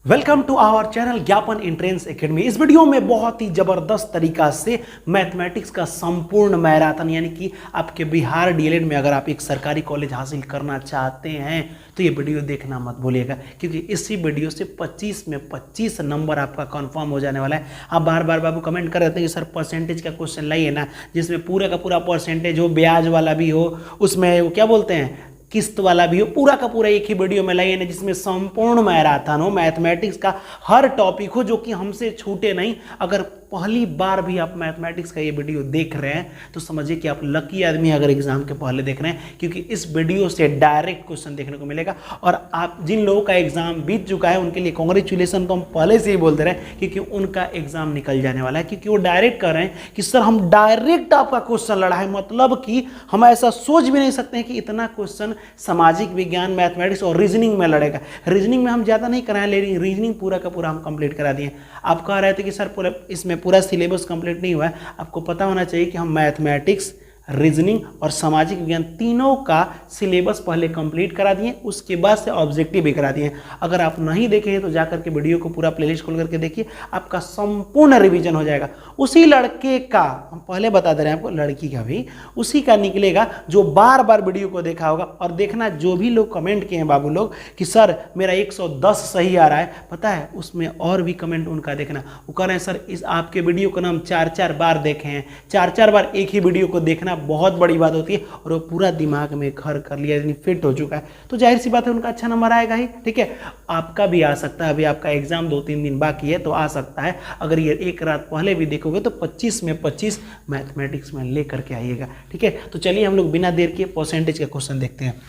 Welcome to our channel ज्ञापन entrance academy. इस video में बहुत ही जबरदस्त तरीका से मैथमेटिक्स का संपूर्ण मैराथन यानी कि आपके बिहार डीएलएड में अगर आप एक सरकारी कॉलेज हासिल करना चाहते हैं तो ये वीडियो देखना मत भूलिएगा, क्योंकि इसी वीडियो से 25 में 25 नंबर आपका कंफर्म हो जाने वाला है। आप बार बार बाबू कमेंट कर रहे थे कि सर परसेंटेज का क्वेश्चन लाइए ना, जिसमें पूरा का पूरा परसेंटेज हो, ब्याज वाला भी हो, उसमें वो क्या बोलते हैं किस्त वाला भी हो, पूरा का पूरा एक ही वीडियो में लाइए ना, जिसमें संपूर्ण मैराथन हो, मैथमेटिक्स का हर टॉपिक हो जो कि हमसे छूटे नहीं। अगर पहली बार भी आप मैथमेटिक्स का ये वीडियो देख रहे हैं तो समझिए कि आप लकी आदमी अगर एग्जाम के पहले देख रहे हैं, क्योंकि इस वीडियो से डायरेक्ट क्वेश्चन देखने को मिलेगा। और आप जिन लोगों का एग्जाम बीत चुका है उनके लिए कांग्रेचुलेसन तो हम पहले से ही बोलते रहे, क्योंकि उनका एग्जाम निकल जाने वाला है, क्योंकि वो डायरेक्ट कर रहे हैं कि सर हम डायरेक्ट आपका क्वेश्चन लड़ा है, मतलब कि हम ऐसा सोच भी नहीं सकते हैं कि इतना क्वेश्चन सामाजिक विज्ञान, मैथमेटिक्स और रीजनिंग में लड़ेगा। रीजनिंग में हम ज़्यादा नहीं कराएं, लेकिन रीजनिंग पूरा का पूरा हम कंप्लीट करा दिए। आप कह रहे थे कि सर पूरा इसमें पूरा सिलेबस कंप्लीट नहीं हुआ है। आपको पता होना चाहिए कि हम मैथमेटिक्स, रीजनिंग और सामाजिक विज्ञान तीनों का सिलेबस पहले कंप्लीट करा दिए, उसके बाद से ऑब्जेक्टिव भी करा दिए। अगर आप नहीं देखे हैं तो जाकर के वीडियो को पूरा प्लेलिस्ट खोल करके देखिए, आपका संपूर्ण रिवीजन हो जाएगा। उसी लड़के का, हम पहले बता दे रहे हैं आपको, लड़की का भी उसी का निकलेगा जो बार बार वीडियो को देखा होगा। और देखना, जो भी लोग कमेंट किए हैं बाबू लोग कि सर मेरा 110 सही आ रहा है, पता है उसमें और भी कमेंट उनका देखना, वो कह रहे हैं सर इस आपके वीडियो को ना हम 4-4 बार देखे हैं, 4-4 बार एक ही वीडियो को देखना बहुत बड़ी बात होती है। और वो पूरा दिमाग में घर कर लिया, यानी फिट हो चुका है, तो जाहिर सी बात है उनका अच्छा नंबर आएगा ही। ठीक है, आपका भी आ सकता है, अभी आपका एग्जाम 2-3 दिन बाकी है तो आ सकता है। अगर ये एक रात पहले भी देखोगे तो 25 में 25 मैथमेटिक्स में लेकर के आइएगा। ठीक है, तो चलिए हम लोग बिना देर के परसेंटेज का क्वेश्चन देखते हैं।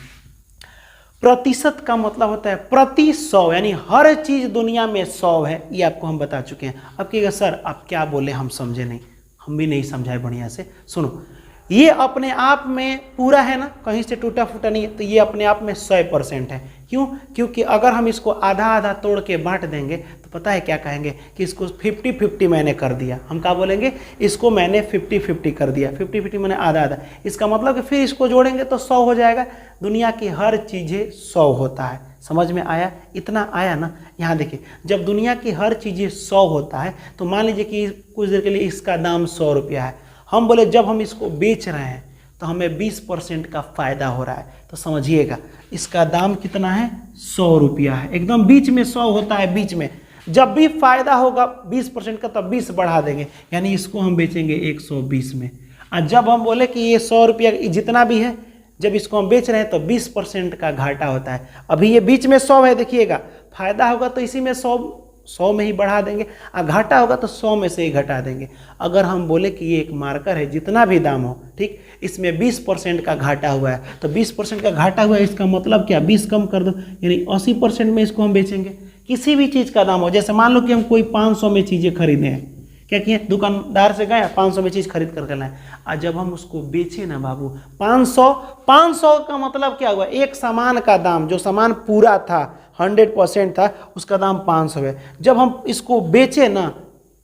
प्रतिशत का मतलब होता है प्रति 100, यानी हर चीज दुनिया में 100 है, ये आपको हम बता चुके हैं। अब कहिएगा सर आप क्या बोले, हम समझे नहीं। हम भी नहीं समझाए बढ़िया से। सुनो, ये अपने आप में पूरा है ना, कहीं से टूटा फूटा नहीं है, तो ये अपने आप में 100% है। क्यों? क्योंकि अगर हम इसको आधा आधा तोड़ के बांट देंगे तो पता है क्या कहेंगे कि इसको 50-50 मैंने कर दिया। हम क्या बोलेंगे, इसको मैंने 50-50 कर दिया। 50-50 मैंने आधा आधा, इसका मतलब कि फिर इसको जोड़ेंगे तो 100 हो जाएगा। दुनिया की हर चीज़ें 100 होता है। समझ में आया? इतना आया ना? यहाँ देखिए, जब दुनिया की हर चीज़ें 100 होता है तो मान लीजिए कि कुछ देर के लिए इसका दाम 100 रुपया है। हम बोले जब हम इसको बेच रहे हैं तो हमें 20% का फ़ायदा हो रहा है, तो समझिएगा इसका दाम कितना है, 100 रुपया है। एकदम बीच में 100 होता है, बीच में जब भी फायदा होगा 20% का तब 20 बढ़ा देंगे, यानी इसको हम बेचेंगे 120 में। और जब हम बोले कि ये 100 रुपया जितना भी है, जब इसको हम बेच रहे हैं तो 20% का घाटा होता है। अभी ये बीच में 100 है, देखिएगा फायदा होगा तो इसी में 100 में ही बढ़ा देंगे, और घाटा होगा तो 100 में से ही घटा देंगे। अगर हम बोले कि ये एक मार्कर है, जितना भी दाम हो, ठीक, इसमें 20% का घाटा हुआ है, तो 20% का घाटा हुआ है, इसका मतलब क्या, 20 कम कर दो, यानी 80% में इसको हम बेचेंगे। किसी भी चीज़ का दाम हो, जैसे मान लो कि हम कोई 500 में चीज़ें खरीदे हैं, क्या किए, दुकानदार से गए 500 में चीज़ खरीद करके लाए, और जब हम उसको बेचे ना बाबू 500 का मतलब क्या हुआ, एक सामान का दाम, जो सामान पूरा था 100% था, उसका दाम 500 है। जब हम इसको बेचे ना,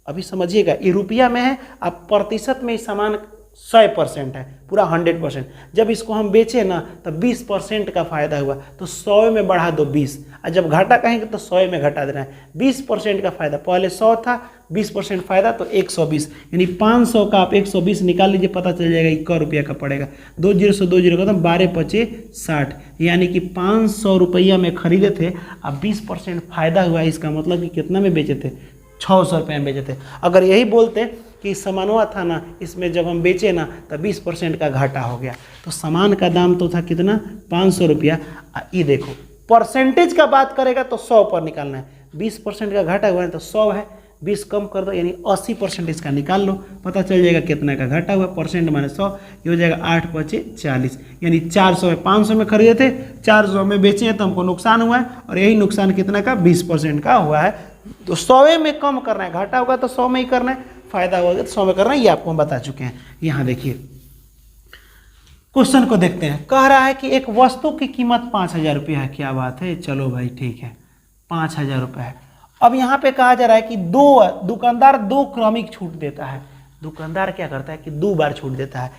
अभी समझिएगा ये रुपया में है, अब प्रतिशत में इस सामान 100% है, पूरा 100%। जब इसको हम बेचे ना तो 20% का फायदा हुआ, तो 100 में बढ़ा दो 20, और जब घाटा कहेंगे तो 100 में घटा देना है। 20% का फायदा, पहले 100 था, 20% फायदा तो 120, यानी 500 का आप 120 निकाल लीजिए, पता चल जाएगा इक्का रुपया का पड़ेगा। 2 0 से 2 0 का 12-5 60, यानी कि 500 रुपया में खरीदे थे, अब 20% फायदा हुआ, इसका मतलब कि कितना में बेचे थे, 600 रुपये में बेचे थे। अगर यही बोलते कि सामानवा था ना, इसमें जब हम बेचे ना तो 20% का घाटा हो गया, तो सामान का दाम तो था कितना, 500 रुपया। ये देखो परसेंटेज का बात करेगा तो 100 पर निकालना है, 20% का घाटा हुआ है तो 100 है, 20 कम कर दो, यानी 80% इसका निकाल लो, पता चल जाएगा कितना का घाटा हुआ। परसेंट माने 100, ये हो जाएगा 8-5 40, यानी 400 है। 500 में खरीदे थे, 400 में बेचे हैं तो हमको नुकसान हुआ है, और यही नुकसान कितना का, 20% का हुआ है। तो 100 में कम करना है, घाटा होगा तो 100 में ही करना है, फायदा होगा तो 100 में करना है, ये आपको हम बता चुके हैं। यहाँ देखिए क्वेश्चन को देखते हैं। कह रहा है कि एक वस्तु की कीमत 5000 रुपया है। क्या बात है, चलो भाई ठीक है, 5000 रुपया है। अब यहाँ पे कहा जा रहा है कि दुकानदार 2 क्रमिक छूट देता है। दुकानदार क्या करता है कि 2 बार छूट देता है।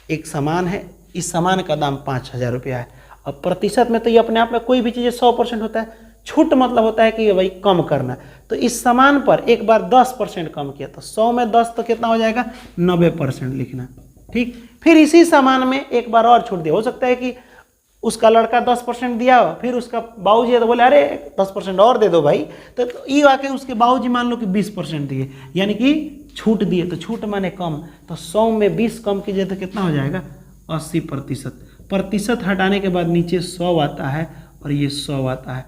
एक सामान है, इस सामान का दाम 5000 रुपया है। अब प्रतिशत में तो ये अपने आप में कोई भी चीज़ 100% होता है, छूट मतलब होता है कि भाई कम करना। तो इस सामान पर एक बार 10% कम किया तो 100 में 10 तो कितना हो जाएगा 90% लिखना। ठीक, फिर इसी सामान में एक बार और छूट दिया। हो सकता है कि उसका लड़का 10% दिया हो, फिर उसका बाबूजी है तो बोले अरे 10% और दे दो भाई, तो ये आके उसके बाबूजी मान लो कि 20% दिए, यानी कि छूट दिए। तो छूट माने कम, तो 100 में 20 कम कीजिए तो कितना हो जाएगा 80%। प्रतिशत हटाने के बाद नीचे 100 आता है और ये 100 आता है।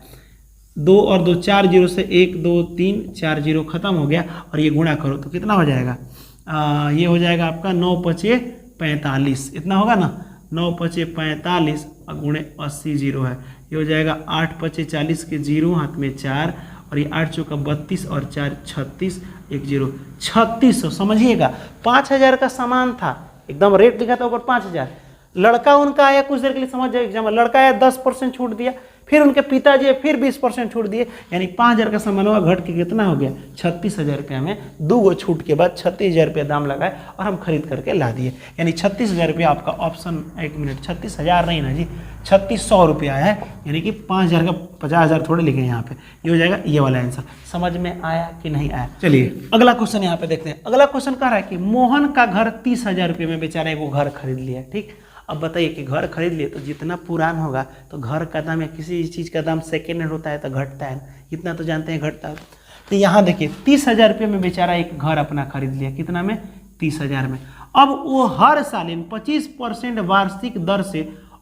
2 और 2 4 जीरो से 1 2 3 4 जीरो खत्म हो गया, और ये गुणा करो तो कितना हो जाएगा, ये हो जाएगा आपका 9 पचे 45, इतना होगा ना, 9 पचे 45 और गुणे 80 जीरो है, ये हो जाएगा 8 पचे 40 के जीरो हाथ में 4, और ये 8 चौका 32 और 4 36, 1 जीरो 3600। समझिएगा 5000 का सामान था, एकदम रेट लिखा था ऊपर 5000। लड़का उनका आया, कुछ देर के लिए समझ जाए एग्जाम, लड़का आया 10% छूट दिया, फिर उनके पिताजी फिर 20% छूट दिए, यानी 5000 का सामान हुआ घट के कितना हो गया 36,000 रुपया में। 2 गो छूट के बाद 36,000 रुपया दाम लगाए और हम खरीद करके ला दिए, यानी 36,000 रुपया आपका ऑप्शन। 1 मिनट, 36,000 नहीं ना जी, 3600 रुपया है, यानी कि 5000 का 50,000 थोड़े लिखे यहाँ पे, ये हो जाएगा ये वाला आंसर। समझ में आया कि नहीं आया? चलिए अगला क्वेश्चन यहाँ पे देखते हैं। अगला क्वेश्चन कह रहा है कि मोहन का घर 30,000 रुपये में बेचारा एक घर खरीद लिया। ठीक, अब बताइए कि घर खरीद लिए तो जितना पुरान होगा तो घर का दाम या किसी चीज़ का दाम सेकेंड हैंड होता है तो घटता है, इतना तो जानते हैं घटता है। तो यहाँ देखिए 30,000 रुपये में बेचारा एक घर अपना खरीद लिया, कितना में 30,000 में। अब वो हर साल 25% वार्षिक दर से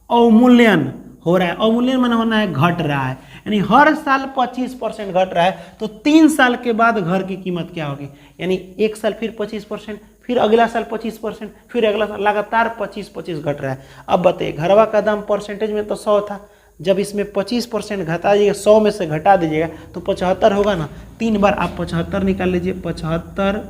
अवमूल्यन हो रहा है। अवमूल्यन माने होना है घट रहा है, यानी हर साल 25% घट रहा है। तो 3 साल के बाद घर की कीमत क्या होगी, यानी 1 साल फिर 25%, फिर अगला साल 25%, फिर अगला साल, लगातार 25 घट रहा है। अब बताइए घरवा का दाम परसेंटेज में तो 100 था, जब इसमें 25% घटा दीजिएगा, 100 में से घटा दीजिएगा तो 75 होगा ना। 3 बार आप 75 निकाल लीजिए, 75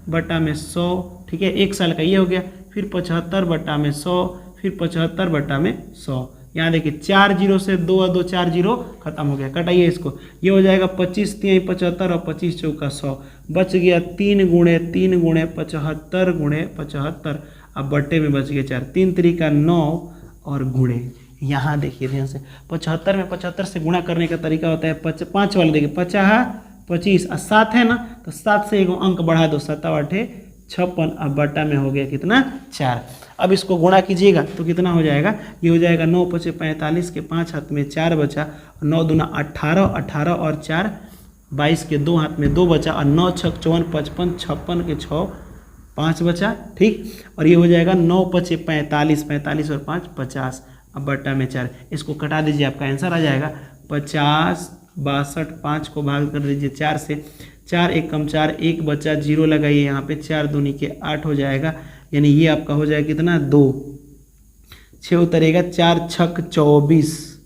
बटा में 100, ठीक है, 1 साल का ये हो गया, फिर 75 बटा में 100, फिर 75 बटा में 100। यहाँ देखिए 4 जीरो से 2 और 2 4 जीरो खत्म हो गया, कटाइए इसको, ये हो जाएगा 25 3 75 और 25 चौका 100, बच गया 3 गुणे 75 गुणे 75, अब बट्टे में बच गया 4, 3 तरीका 9 और गुणे। यहाँ देखिए ध्यान से 75 में 75 से गुणा करने का तरीका होता है 5 वाला, देखिए 50 25 और 7 है ना, तो 7 से एगो अंक बढ़ा दो, 7 8 56, अब बट्टा में हो गया कितना 4। अब इसको गुणा कीजिएगा तो कितना हो जाएगा, ये हो जाएगा 9 पचे 45 के 5 हाथ में 4 बचा, 9 दूना 18, 18 और 4 22 के 2 हाथ में 2 बचा, और 9 छक 54 55 56 के 6 5 बचा। ठीक, और ये हो जाएगा 9 पचे 45, 45 और 5 50, अब बट्टा में 4, इसको कटा दीजिए, आपका आंसर आ जाएगा 50 62। 5 को भाग कर दीजिए 4 से, 4 1 कम 4, 1 बचा, 0 लगाइए यहाँ पे, 4 दूनी के 8 हो जाएगा, यानी ये आपका हो जाएगा कितना 2, 6 उतरेगा, 4 छक 24।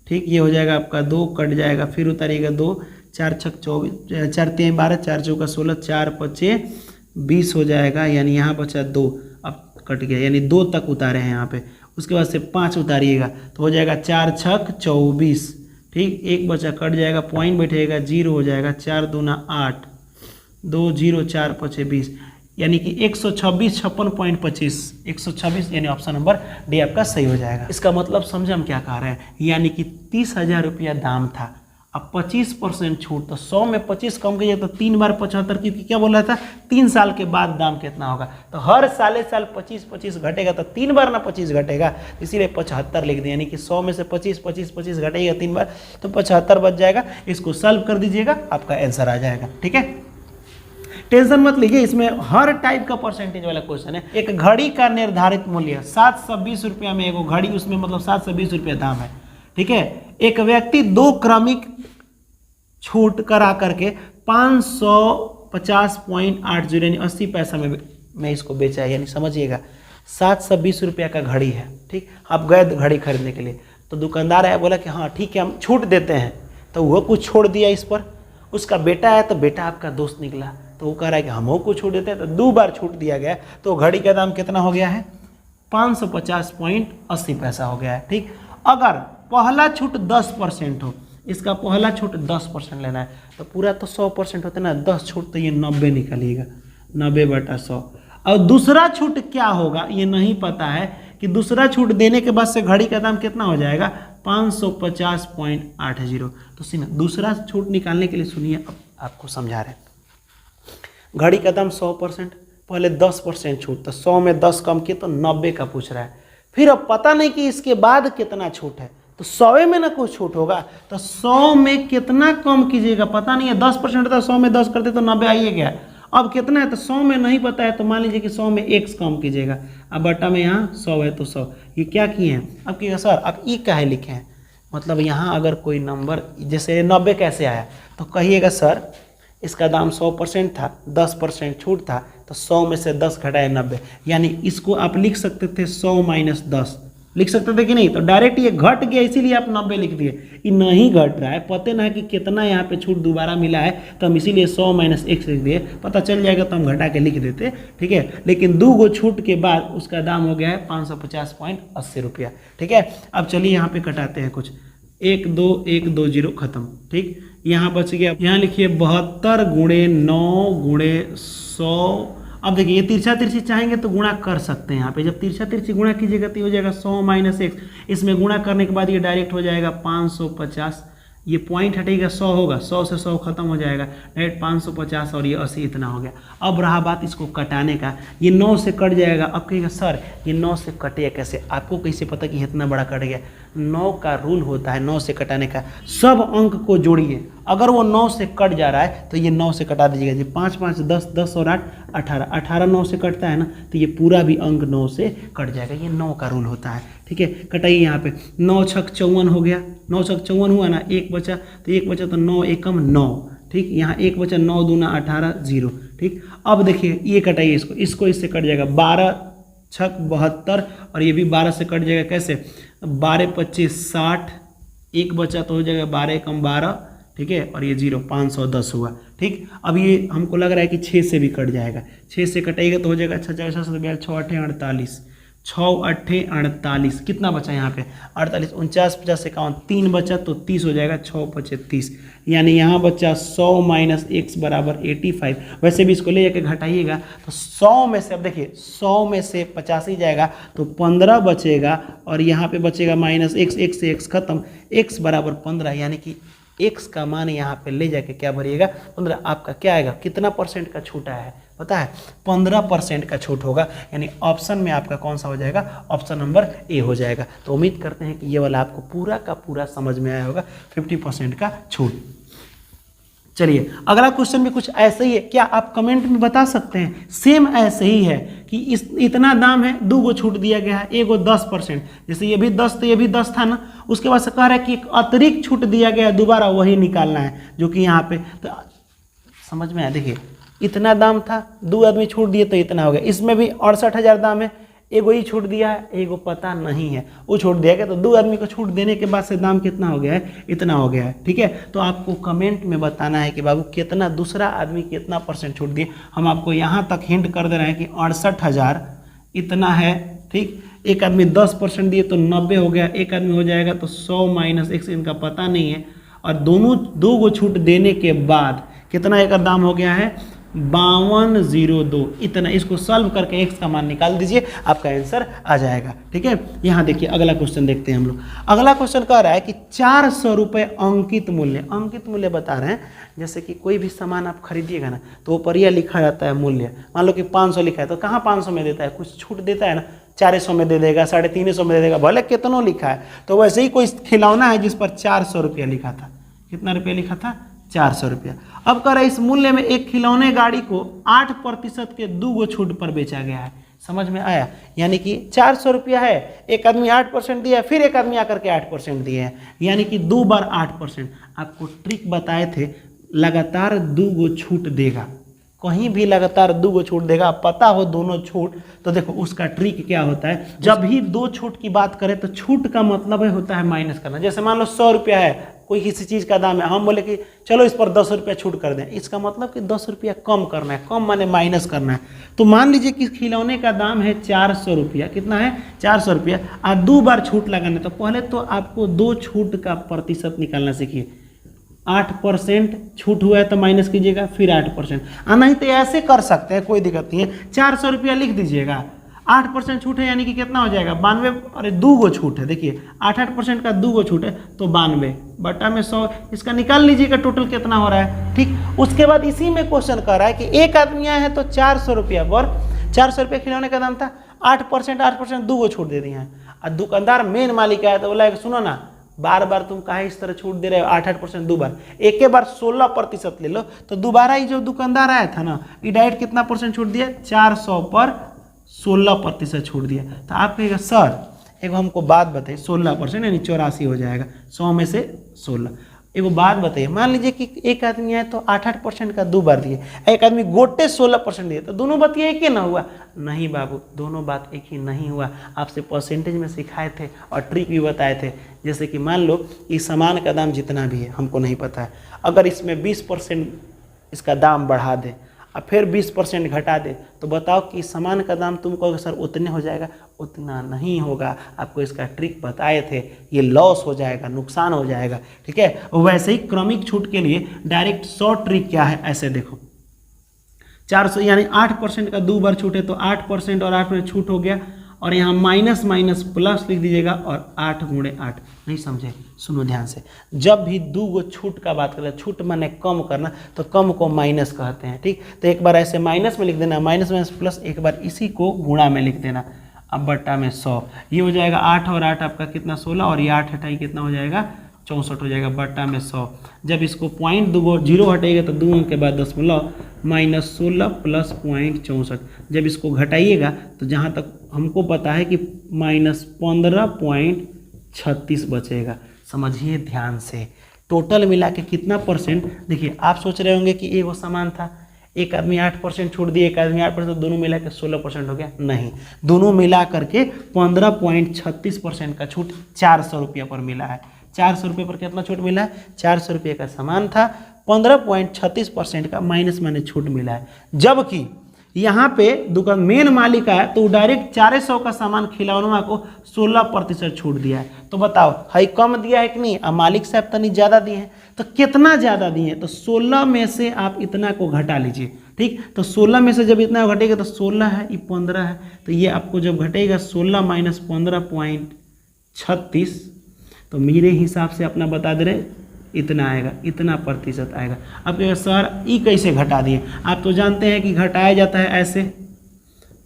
ठीक, ये हो जाएगा आपका 2 कट जाएगा, फिर उतरेगा 2, 4 छक 24, 4 3 12, 4 चौका 16, 4 पचे 20 हो जाएगा, यानी यहाँ बचा 2, अब कट गया, यानी 2 तक उतारे हैं यहाँ पे। उसके बाद से 5 उतारिएगा तो हो जाएगा 4 छक 24। ठीक, 1 बचा, कट जाएगा, पॉइंट बैठेगा, 0 हो जाएगा, 4 दूना 8, 2 0 4 पचे 20, यानी कि 126 56.25, 126, यानी ऑप्शन नंबर डी आपका सही हो जाएगा। इसका मतलब समझे हम क्या कह रहे हैं, यानी कि 30,000 रुपया दाम था, अब 25% छूट, तो 100 में 25 कम कीजिए तो 3 बार 75, क्योंकि क्या बोल रहा था 3 साल के बाद दाम कितना होगा, तो हर साल 25 घटेगा, तो 3 बार ना 25 घटेगा, इसीलिए 75 लिख दिया, यानी कि 100 में से 25 घटेगा 3 बार तो 75 बच जाएगा। इसको सॉल्व कर दीजिएगा, आपका आंसर आ जाएगा। ठीक है, टेंशन मत लीजिए, इसमें हर टाइप का परसेंटेज वाला क्वेश्चन है। एक घड़ी का निर्धारित मूल्य 720 रुपया में एगो घड़ी, उसमें मतलब 720 रुपया दाम है। ठीक है, एक व्यक्ति 2 क्रमिक छूट करा करके 550.80 यानी 80 पैसा में इसको बेचा है, यानी समझिएगा 720 रुपया का घड़ी है। ठीक, आप गए घड़ी खरीदने के लिए, तो दुकानदार आया, बोला कि हाँ ठीक है हम छूट देते हैं, तो वो कुछ छोड़ दिया इस पर। उसका बेटा है, तो बेटा आपका दोस्त निकला, तो वो कह रहा है कि हम को छूट देते हैं, तो 2 बार छूट दिया गया, तो घड़ी का दाम कितना हो गया है 550.80 पैसा हो गया है। ठीक, अगर पहला छूट 10% हो, इसका पहला छूट 10% लेना है, तो पूरा तो 100% होता है ना, 10 छूट तो ये 90 निकलेगा, 90 बटा 100। और दूसरा छूट क्या होगा ये नहीं पता है, कि दूसरा छूट देने के बाद से घड़ी का दाम कितना हो जाएगा 550.80। तो सुनिए दूसरा छूट निकालने के लिए सुनिए, अब आपको समझा रहे हैं। घड़ी का दाम 100%, पहले 10% छूट, तो 100 में 10 कम किए तो 90 का पूछ रहा है। फिर अब पता नहीं कि इसके बाद कितना छूट है, तो 100 में ना कुछ छूट होगा, तो 100 में कितना कम कीजिएगा पता नहीं है। 10% था, 100 में 10 करते तो 90 आइए गया। अब कितना है तो 100 में नहीं पता है, तो मान लीजिए कि 100 में x कम कीजिएगा। अब बटा में यहाँ 100 है तो 100, ये क्या किए हैं। अब कहिएगा सर आप ई काहे लिखे हैं, मतलब यहाँ अगर कोई नंबर जैसे 90 कैसे आया, तो कहिएगा सर इसका दाम 100% था, 10% छूट था, तो 100 में से 10 घटाए 90, यानी इसको आप लिख सकते थे 100 माइनस 10, लिख सकते थे कि नहीं। तो डायरेक्ट ये घट गया, इसीलिए आप 90 लिख दिए। ये नहीं घट रहा है, पता ना कि कितना यहाँ पे छूट दोबारा मिला है, तो हम इसीलिए 100 माइनस x लिख दिए। पता चल जाएगा तो हम घटा के लिख देते, ठीक है। लेकिन 2 गो छूट के बाद उसका दाम हो गया है 550.80 रुपया, ठीक है। अब चलिए यहाँ पे कटाते हैं कुछ, 1 2 1 2 0 खत्म, ठीक। यहाँ बच गया, यहाँ लिखिए 72 गुणे 9 गुणे 100। अब देखिए ये तिरछा तिरछी चाहेंगे तो गुणा कर सकते हैं। यहाँ पे जब तिरछा तिरछी गुणा कीजिएगा तो हो जाएगा 100 माइनस x, इसमें गुणा करने के बाद ये डायरेक्ट हो जाएगा 550, ये पॉइंट हटेगा 100 होगा, 100 से 100 खत्म हो जाएगा, डायरेक्ट 550 और ये 80 इतना हो गया। अब रहा बात इसको कटाने का, ये 9 से कट जाएगा। अब कहिएगा सर ये 9 से कटेगा कैसे, आपको कैसे पता कि इतना बड़ा कट गया। 9 का रूल होता है 9 से कटाने का, सब अंक को जोड़िए, अगर वो 9 से कट जा रहा है तो ये 9 से कटा दीजिएगा जी। 5 5 10, 10 और 8 18, 18 9 से कटता है ना, तो ये पूरा भी अंक 9 से कट जाएगा। ये 9 का रूल होता है, ठीक है। कटाइए यहाँ पे 9 छक 54 हो गया, 9 छक 54 हुआ ना, 1 बचा तो 1 बचा तो 9 एकम 9, ठीक। यहाँ 1 बचा, 9 दूना 18 0, ठीक। अब देखिए ये कटाइए इसको इससे कट जाएगा, 12 छक 72 और ये भी 12 से कट जाएगा। कैसे, 12 25 60, 1 बचा तो हो जाएगा 12 एकम 12, ठीक है। और ये 0 510 हुआ, ठीक। अब ये हमको लग रहा है कि 6 से भी कट जाएगा, 6 से कटेगा तो हो जाएगा 6 6 6 6 8 48, 6 8 48, कितना बचा यहाँ पे 48, 49 50 51, 3 बचा तो 30 हो जाएगा, 6 5 30, यानी यहाँ बचा 100 माइनस x बराबर 85। वैसे भी इसको ले जाके घटाइएगा तो 100 में से, अब देखिए 100 में से 85 जाएगा तो 15 बचेगा, और यहाँ पे बचेगा माइनस x, से x खत्म, x बराबर 15, यानी कि x का मान यहाँ पे ले जाके क्या भरिएगा 15। आपका क्या आएगा, कितना परसेंट का छूट आया है पता है, 15% का छूट होगा, यानी ऑप्शन में आपका कौन सा हो जाएगा, ऑप्शन नंबर ए हो जाएगा। तो उम्मीद करते हैं कि ये वाला आपको पूरा का पूरा समझ में आया होगा, 50% का छूट। चलिए अगला क्वेश्चन भी कुछ ऐसे ही है, क्या आप कमेंट में बता सकते हैं। सेम ऐसे ही है कि इतना दाम है, 2 गो छूट दिया गया है, एगो 10%, जैसे ये भी 10 तो ये भी 10 था ना, उसके बाद से कह रहा है कि एक अतिरिक्त छूट दिया गया है, दोबारा वही निकालना है, जो कि यहाँ पे तो समझ में आया। देखिए इतना दाम था, 2 आदमी छूट दिए तो इतना हो गया, इसमें भी 68,000 दाम है, एगो ही छूट दिया है, एगो पता नहीं है, वो छूट दिया गया, तो 2 आदमी को छूट देने के बाद से दाम कितना हो गया है, इतना हो गया है, ठीक है। तो आपको कमेंट में बताना है कि बाबू कितना, दूसरा आदमी कितना परसेंट छूट दिए। हम आपको यहाँ तक हिंट कर दे रहे हैं कि 68,000 इतना है, ठीक। एक आदमी 10% दिए तो 90 हो गया, एक आदमी हो जाएगा तो 100 माइनस x, इनका पता नहीं है, और दोनों 2 गो छूट देने के बाद कितना एक दाम हो गया है 5202, इतना। इसको सॉल्व करके x का मान निकाल दीजिए, आपका आंसर आ जाएगा, ठीक है। यहाँ देखिए अगला क्वेश्चन देखते हैं हम लोग। अगला क्वेश्चन कह रहा है कि 400 रुपये अंकित मूल्य बता रहे हैं। जैसे कि कोई भी सामान आप खरीदिएगा ना, तो ऊपर यह लिखा रहता है मूल्य, मान लो कि 500 लिखा है, तो कहाँ 500 में देता है, कुछ छूट देता है ना, 400 में दे देगा, 350 में दे देगा, भले कितनों लिखा है। तो वैसे ही कोई खिलौना है जिस पर 400 रुपया लिखा था, कितना रुपया लिखा था 400 रुपया। अब कह रहा है इस मूल्य में एक खिलौने गाड़ी को 8% के 2 गो छूट पर बेचा गया है। समझ में आया, यानी कि 400 रुपया है, एक आदमी 8% दिया, फिर एक आदमी आकर के 8% दिए हैं, यानी कि 2 बार 8%। आपको ट्रिक बताए थे, लगातार 2 गो छूट देगा, कहीं भी लगातार 2 गो छूट देगा, पता हो दोनों छूट, तो देखो उसका ट्रिक क्या होता है। जब भी 2 छूट की बात करें तो छूट का मतलब होता है माइनस करना। जैसे मान लो 100 रुपया है, कोई किसी चीज़ का दाम है, हम बोले कि चलो इस पर 10 रुपया छूट कर दें, इसका मतलब कि 10 रुपया कम करना है, कम माने माइनस करना है। तो मान लीजिए कि खिलौने का दाम है 400 रुपया, कितना है 400 रुपया, और 2 बार छूट लगाना। तो पहले तो आपको 2 छूट का प्रतिशत निकालना सीखिए। 8% छूट हुआ है तो माइनस कीजिएगा, फिर 8%। नहीं तो ऐसे कर सकते हैं, कोई दिक्कत नहीं है, 400 रुपया लिख दीजिएगा, 8% छूट है यानी कि कितना हो जाएगा 92। अरे 2 गो छूट है, देखिए 8% का 2 गो छूट है तो 92 बटा में 100, इसका निकाल लीजिएगा टोटल कितना हो रहा है। ठीक, उसके बाद इसी में क्वेश्चन कर रहा है कि एक आदमी आया है तो 400 रुपया पर 400 रुपया खिलौने का दाम था, 8% 2 गो छूट दे दिए हैं। और दुकानदार मेन मालिक आया तो बोला सुनो ना, बार बार तुम काहे इस तरह छूट दे रहे हो, 8% 2 बार, एक बार 16% ले लो। तो दोबारा ही जो दुकानदार आया था ना, ये डायरेक्ट कितना परसेंट छूट दिया, 400 पर 16% छूट दिया। तो आप कहेगा सर एक हमको बात बताइए, 16% यानी 84 हो जाएगा, 100 में से 16। एगो बात बताइए, मान लीजिए कि एक आदमी है तो 8% का 2 बार दिए, एक आदमी गोटे 16% दिए, तो दोनों बात एक ही ना हुआ? नहीं बाबू, दोनों बात एक ही नहीं हुआ। आपसे परसेंटेज में सिखाए थे और ट्रिक भी बताए थे। जैसे कि मान लो इस सामान का दाम जितना भी है हमको नहीं पता है, अगर इसमें 20% इसका दाम बढ़ा दे और फिर 20% घटा दे, तो बताओ कि सामान का दाम तुमको सर उतने हो जाएगा? उतना नहीं होगा। आपको इसका ट्रिक बताए थे, ये लॉस हो जाएगा, नुकसान हो जाएगा। ठीक है, वैसे ही क्रमिक छूट के लिए डायरेक्ट शॉर्ट ट्रिक क्या है, ऐसे देखो 400 यानी 8% का 2 बार छूट है तो 8% और 8 में छूट हो गया, और यहाँ माइनस माइनस प्लस लिख दीजिएगा और 8 गुणे 8। नहीं समझे? सुनो ध्यान से, जब भी 2 गो छूट का बात करें, छूट माने कम करना, तो कम को माइनस कहते हैं। ठीक, तो एक बार ऐसे माइनस में लिख देना, माइनस माइनस प्लस, एक बार इसी को गुणा में लिख देना, अब बट्टा में 100। ये हो जाएगा 8 और 8 आपका कितना 16, और ये 8 हटाई कितना हो जाएगा 64 हो जाएगा, बट्टा में 100। जब इसको पॉइंट 2 0 हटाइएगा तो 2 अंक के बाद दशमलव, माइनस 16 प्लस पॉइंट 64। जब इसको घटाइएगा तो जहाँ तक हमको पता है कि माइनस 15.36 बचेगा। समझिए ध्यान से, टोटल मिला के कितना परसेंट। देखिए आप सोच रहे होंगे कि ये वो सामान था, एक आदमी 8% छूट दिए, एक आदमी 8%, दोनों मिला के 16% हो गया? नहीं, दोनों मिला करके 15.36% का छूट 400 रुपया पर मिला है। 400 रुपये पर कितना छूट मिला है? 400 रुपये का सामान था, 15.36% का माइनस माने छूट मिला है। जबकि यहाँ पे दुकान मेन मालिक आया तो डायरेक्ट 400 का सामान खिलौनवा को 16% छूट दिया है। तो बताओ हाई कम दिया है कि नहीं? अब मालिक साहब तनी ज़्यादा दिए हैं, तो कितना ज़्यादा दिए हैं? तो 16 में से आप इतना को घटा लीजिए। ठीक, तो 16 में से जब इतना घटेगा तो 16 है, ये 15 है, तो ये आपको जब घटेगा 16 माइनस 15.36, तो मेरे हिसाब से अपना बता दे रहे इतना आएगा, इतना प्रतिशत आएगा। अब कहेगा सर ये कैसे घटा दिए? आप तो जानते हैं कि घटाया जाता है ऐसे,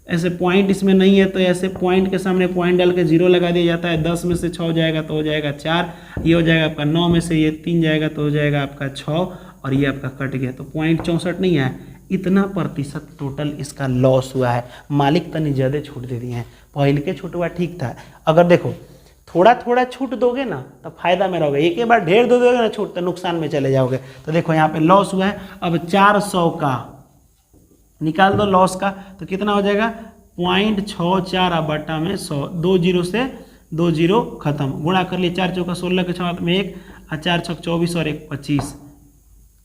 ऐसे पॉइंट इसमें नहीं है तो ऐसे पॉइंट के सामने पॉइंट डाल के 0 लगा दिया जाता है। 10 में से 6 जाएगा तो हो जाएगा 4, ये हो जाएगा आपका 9 में से ये 3 जाएगा तो हो जाएगा आपका 6, और ये आपका कट गया तो 0.64 नहीं है। इतना प्रतिशत टोटल इसका लॉस हुआ है। मालिक तनी ज़्यादा छूट दे दिए हैं, पहले के छूट हुआ ठीक था। अगर देखो थोड़ा थोड़ा छूट दोगे ना तो फायदा में रहोगे, एक बार ढेर दे दोगे ना छूट तो नुकसान में चले जाओगे। तो देखो यहाँ पे लॉस हुआ है। अब 400 का निकाल दो लॉस का, तो कितना हो जाएगा 0.64 बट्टा में 100, 2 0 से 2 0 खत्म, गुणा कर लिए 4 चौका 16 के 6 में 1, 4 छक 24 और 1 25,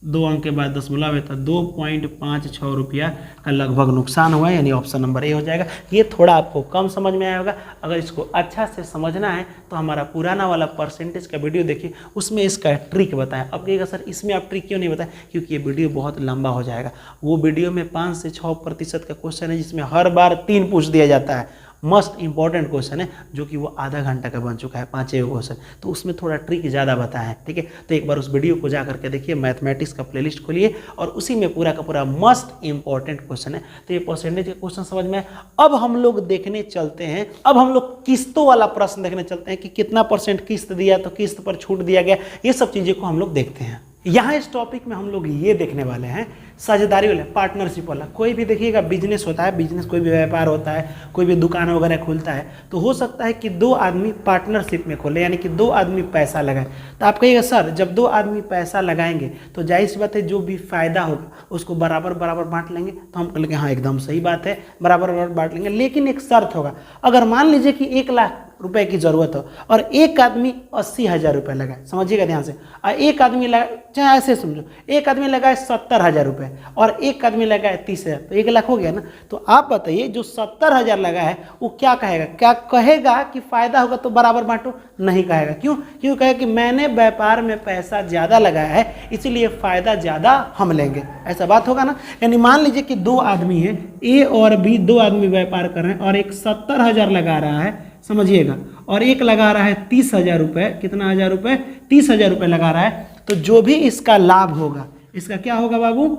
2 अंक के बाद दशमलव है तो 2.56 रुपया का लगभग नुकसान हुआ है, यानी ऑप्शन नंबर ए हो जाएगा। ये थोड़ा आपको कम समझ में आया होगा। अगर इसको अच्छा से समझना है तो हमारा पुराना वाला परसेंटेज का वीडियो देखिए, उसमें इसका ट्रिक बताएं। अब कहिएगा सर इसमें आप ट्रिक क्यों नहीं बताएं? क्योंकि ये वीडियो बहुत लंबा हो जाएगा। वो वीडियो में 5 से 6% का क्वेश्चन है जिसमें हर बार 3 पूछ दिया जाता है, मस्ट इंपॉर्टेंट क्वेश्चन है, जो कि वो आधा घंटा का बन चुका है, 5 क्वेश्चन, तो उसमें थोड़ा ट्रिक ज़्यादा बताया है। ठीक है, तो एक बार उस वीडियो को जा करके देखिए, मैथमेटिक्स का प्लेलिस्ट खोलिए और उसी में पूरा का पूरा मस्ट इंपॉर्टेंट क्वेश्चन है। तो ये परसेंटेज के क्वेश्चन समझ में आए। अब हम लोग देखने चलते हैं, अब हम लोग किस्तों वाला प्रश्न देखने चलते हैं कि कितना परसेंट किस्त दिया तो किस्त पर छूट दिया गया, ये सब चीज़ों को हम लोग देखते हैं। यहाँ इस टॉपिक में हम लोग ये देखने वाले हैं साझेदारी वाला, पार्टनरशिप वाला। कोई भी देखिएगा बिजनेस होता है, बिजनेस कोई भी व्यापार होता है, कोई भी दुकान वगैरह खुलता है, तो हो सकता है कि 2 आदमी पार्टनरशिप में खोले, यानी कि 2 आदमी पैसा लगाए। तो आप कहिएगा सर जब 2 आदमी पैसा लगाएंगे तो जाहिर सी बात है जो भी फायदा होगा उसको बराबर बराबर बांट लेंगे। तो हम कहेंगे हाँ एकदम सही बात है, बराबर बराबर बांट लेंगे, लेकिन एक शर्त होगा। अगर मान लीजिए कि 1 लाख रुपए की ज़रूरत हो और एक आदमी 80,000 रुपये लगाए, समझिएगा ध्यान से, और एक आदमी लगाए, चाहे ऐसे समझो, एक आदमी लगाए 70,000 रुपये और एक आदमी लगाए 30,000, तो 1 लाख हो गया ना। तो आप बताइए जो 70,000 लगा है वो क्या कहेगा? क्या कहेगा कि फ़ायदा होगा तो बराबर बांटो? नहीं कहेगा। क्यों? क्यों कहेगा कि मैंने व्यापार में पैसा ज़्यादा लगाया है इसीलिए फ़ायदा ज़्यादा हम लेंगे, ऐसा बात होगा ना। यानी मान लीजिए कि 2 आदमी हैं, ए और बी, 2 आदमी व्यापार कर रहे हैं और एक 70,000 लगा रहा है, समझिएगा, और एक लगा रहा है 30,000 रुपये। कितना हज़ार रुपये? 30,000 रुपये लगा रहा है। तो जो भी इसका लाभ होगा, इसका क्या होगा बाबू?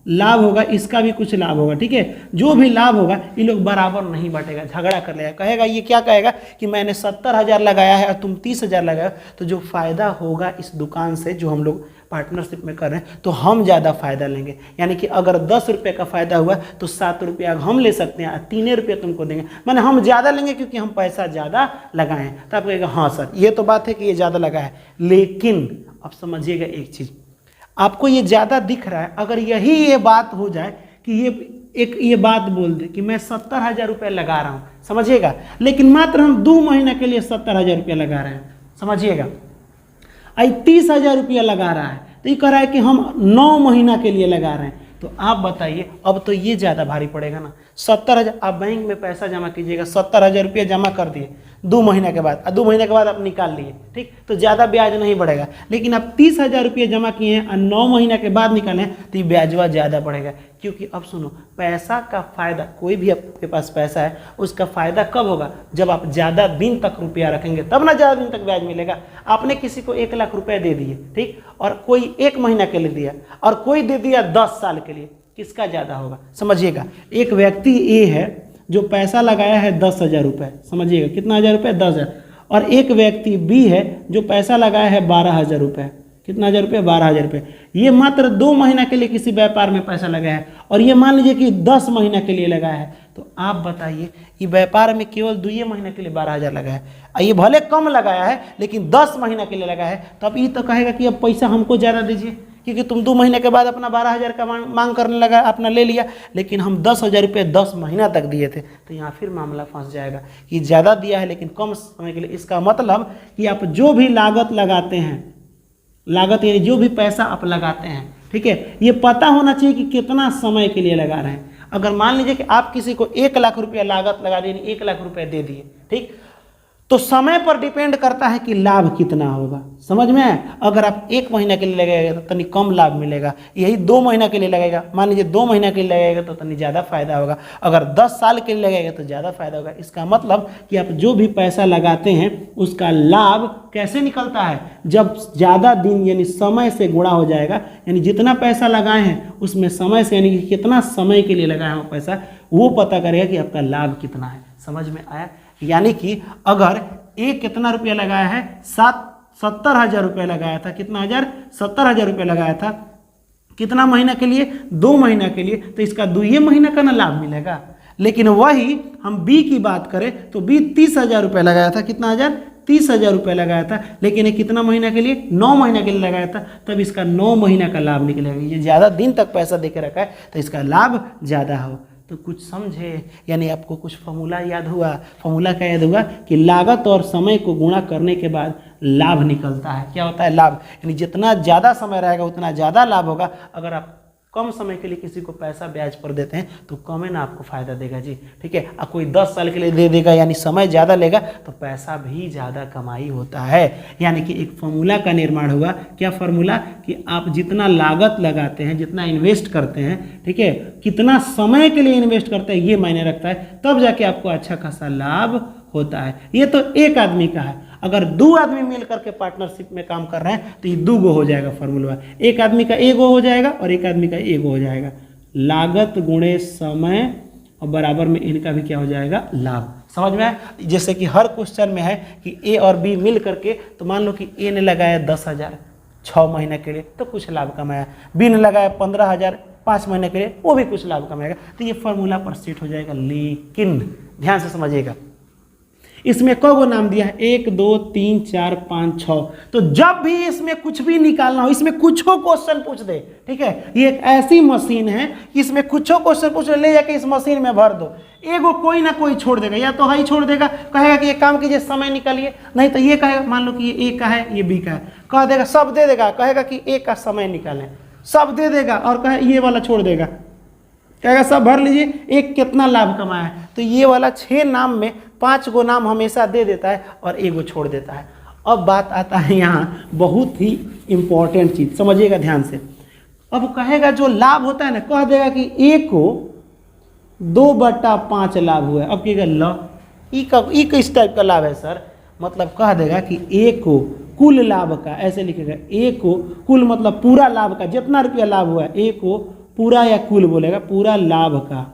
लाभ होगा, इसका भी कुछ लाभ होगा, ठीक है। जो भी लाभ होगा ये लोग बराबर नहीं बांटेगा, झगड़ा कर लेगा। कहेगा, ये क्या कहेगा कि मैंने 70,000 लगाया है और तुम 30,000 लगाया, तो जो फ़ायदा होगा इस दुकान से जो हम लोग पार्टनरशिप में कर रहे हैं तो हम ज़्यादा फ़ायदा लेंगे। यानी कि अगर 10 रुपये का फ़ायदा हुआ तो 7 रुपया हम ले सकते हैं, 3 रुपये तुमको देंगे, माने हम ज़्यादा लेंगे क्योंकि हम पैसा ज़्यादा लगाए हैं। तो आप कहेगा हाँ सर ये तो बात है कि ये ज़्यादा लगा है, लेकिन अब समझिएगा एक चीज़, आपको ये ज़्यादा दिख रहा है, अगर यही ये बात हो जाए कि ये बात बोल दे कि मैं 70,000 रुपये लगा रहा हूँ, समझिएगा, लेकिन मात्र हम 2 महीने के लिए 70,000 रुपये लगा रहे हैं, समझिएगा, 30,000 रुपया लगा रहा है, तो ये कह रहा है कि हम 9 महीना के लिए लगा रहे हैं। तो आप बताइए, अब तो ये ज़्यादा भारी पड़ेगा ना। 70,000 आप बैंक में पैसा जमा कीजिएगा, 70,000 रुपया जमा कर दिए 2 महीने के बाद, 2 महीने के बाद आप निकाल लिए, ठीक, तो ज़्यादा ब्याज नहीं बढ़ेगा। लेकिन आप 30,000 रुपये जमा किए हैं और 9 महीने के बाद निकालें तो ये ब्याजवा ज़्यादा बढ़ेगा। क्योंकि अब सुनो, पैसा का फ़ायदा, कोई भी आपके पास पैसा है उसका फ़ायदा कब होगा? जब आप ज़्यादा दिन तक रुपया रखेंगे तब ना ज़्यादा दिन तक ब्याज मिलेगा। आपने किसी को 1 लाख रुपये दे दिए, ठीक, और कोई 1 महीना के लिए दिया और कोई दे दिया 10 साल के लिए, किसका ज़्यादा होगा? समझिएगा, एक व्यक्ति ए है जो पैसा लगाया है 10,000 रुपये, समझिएगा, कितना हज़ार रुपये? 10,000, और एक व्यक्ति बी है जो पैसा लगाया है 12,000 रुपये। कितना हज़ार रुपये? 12,000 रुपये। ये मात्र 2 महीना के लिए किसी व्यापार में पैसा लगाया है और ये मान लीजिए कि 10 महीना के लिए लगाया है। तो आप बताइए, ये व्यापार में केवल 2 महीने के लिए 12,000 लगाया है, ये भले कम लगाया है लेकिन 10 महीना के लिए लगाया है, तो अब ये तो कहेगा कि अब पैसा हमको ज़्यादा दीजिए क्योंकि तुम 2 महीने के बाद अपना 12,000 का मांग करने लगा, अपना ले लिया, लेकिन हम 10,000 रुपये 10 महीना तक दिए थे। तो यहाँ फिर मामला फंस जाएगा कि ज़्यादा दिया है लेकिन कम समय के लिए। इसका मतलब कि आप जो भी लागत लगाते हैं, लागत यानी जो भी पैसा आप लगाते हैं, ठीक है, ये पता होना चाहिए कि कितना समय के लिए लगा रहे हैं। अगर मान लीजिए कि आप किसी को 1 लाख रुपया लागत लगा दिए, 1 लाख रुपये दे दिए, ठीक, तो समय पर डिपेंड करता है कि लाभ कितना होगा, समझ में आया? अगर आप 1 महीना के लिए लगाएगा तो तनी कम लाभ मिलेगा, यही 2 महीना के लिए लगाएगा, मान लीजिए 2 महीना के लिए लगाएगा तो तनी ज़्यादा फायदा होगा, अगर 10 साल के लिए लगाएगा तो ज़्यादा फायदा होगा। इसका मतलब कि आप जो भी पैसा लगाते हैं उसका लाभ कैसे निकलता है? जब ज़्यादा दिन यानी समय से गुणा हो जाएगा, यानी जितना पैसा लगाए हैं उसमें समय से यानी कि कितना समय के लिए लगाए हैं पैसा, वो पता करेगा कि आपका लाभ कितना है। समझ में आया? यानी कि अगर एक कितना रुपया लगाया है, 70,000 रुपये लगाया था, कितना हज़ार? 70,000 रुपये लगाया था, कितना महीना के लिए? 2 महीना के लिए, तो इसका 2 महीना का ना लाभ मिलेगा। लेकिन वही हम बी की बात करें तो बी 30,000 रुपये लगाया था, कितना हज़ार? 30,000 रुपये लगाया था, लेकिन ये कितना महीना के लिए? 9 महीना के लिए लगाया था, तब इसका 9 महीना का लाभ निकलेगा। ये ज़्यादा दिन तक पैसा दे के रखा है तो इसका लाभ ज़्यादा हो। तो कुछ समझे? यानी आपको कुछ फॉर्मूला याद हुआ? फॉर्मूला क्या याद हुआ कि लागत और समय को गुणा करने के बाद लाभ निकलता है। क्या होता है? लाभ, यानी जितना ज़्यादा समय रहेगा उतना ज़्यादा लाभ होगा। अगर आप कम समय के लिए किसी को पैसा ब्याज पर देते हैं तो कम है ना आपको फ़ायदा देगा जी, ठीक है। और कोई 10 साल के लिए दे देगा यानी समय ज़्यादा लेगा तो पैसा भी ज़्यादा कमाई होता है। यानी कि एक फॉर्मूला का निर्माण हुआ। क्या फॉर्मूला? कि आप जितना लागत लगाते हैं, जितना इन्वेस्ट करते हैं, ठीक है, कितना समय के लिए इन्वेस्ट करते हैं ये मायने रखता है, तब जाके आपको अच्छा खासा लाभ होता है। ये तो एक आदमी का है। अगर 2 आदमी मिल करके पार्टनरशिप में काम कर रहे हैं तो ये 2 गो हो जाएगा फॉर्मूला। एक आदमी का 1 गो हो जाएगा और एक आदमी का 1 गो हो जाएगा। लागत गुणे समय और बराबर में इनका भी क्या हो जाएगा? लाभ। समझ में आया? जैसे कि हर क्वेश्चन में है कि ए और बी मिल करके, तो मान लो कि ए ने लगाया 10,000 6 महीने के लिए तो कुछ लाभ कमाया, बी ने लगाया 15,000 5 महीने के लिए, वो भी कुछ लाभ कमाएगा। तो ये फॉर्मूला पर सेट हो जाएगा। लेकिन ध्यान से समझिएगा, इसमें कौगो नाम दिया है 1 2 3 4 5 6। तो जब भी इसमें कुछ भी निकालना हो, इसमें कुछ क्वेश्चन पूछ दे, ठीक है, ये एक ऐसी मशीन है कि इसमें कुछ क्वेश्चन पूछ ले जाके इस मशीन में भर दो, एगो कोई ना कोई छोड़ देगा, या तो हाई छोड़ देगा, कहेगा कि ये काम कीजिए समय निकालिए, नहीं तो ये कहेगा, मान लो कि ये ए का है ये बी का है, कह देगा सब दे देगा, कहेगा कि ए का समय निकालें, सब दे देगा, और कहे ये वाला छोड़ देगा, कहेगा सब भर लीजिए, एक कितना लाभ कमाया है। तो ये वाला 6 नाम में 5 गो नाम हमेशा दे देता है और एगो छोड़ देता है। अब बात आता है यहाँ बहुत ही इंपॉर्टेंट चीज, समझिएगा ध्यान से। अब कहेगा जो लाभ होता है ना, कह देगा कि ए को 2/5 लाभ हुआ है। अब कहेगा ल ई किस टाइप का लाभ है सर, मतलब कह देगा कि ए को कुल लाभ का, ऐसे लिखेगा ए को कुल मतलब पूरा लाभ का, जितना रुपया लाभ हुआ है ए को पूरा या कुल बोलेगा, पूरा लाभ का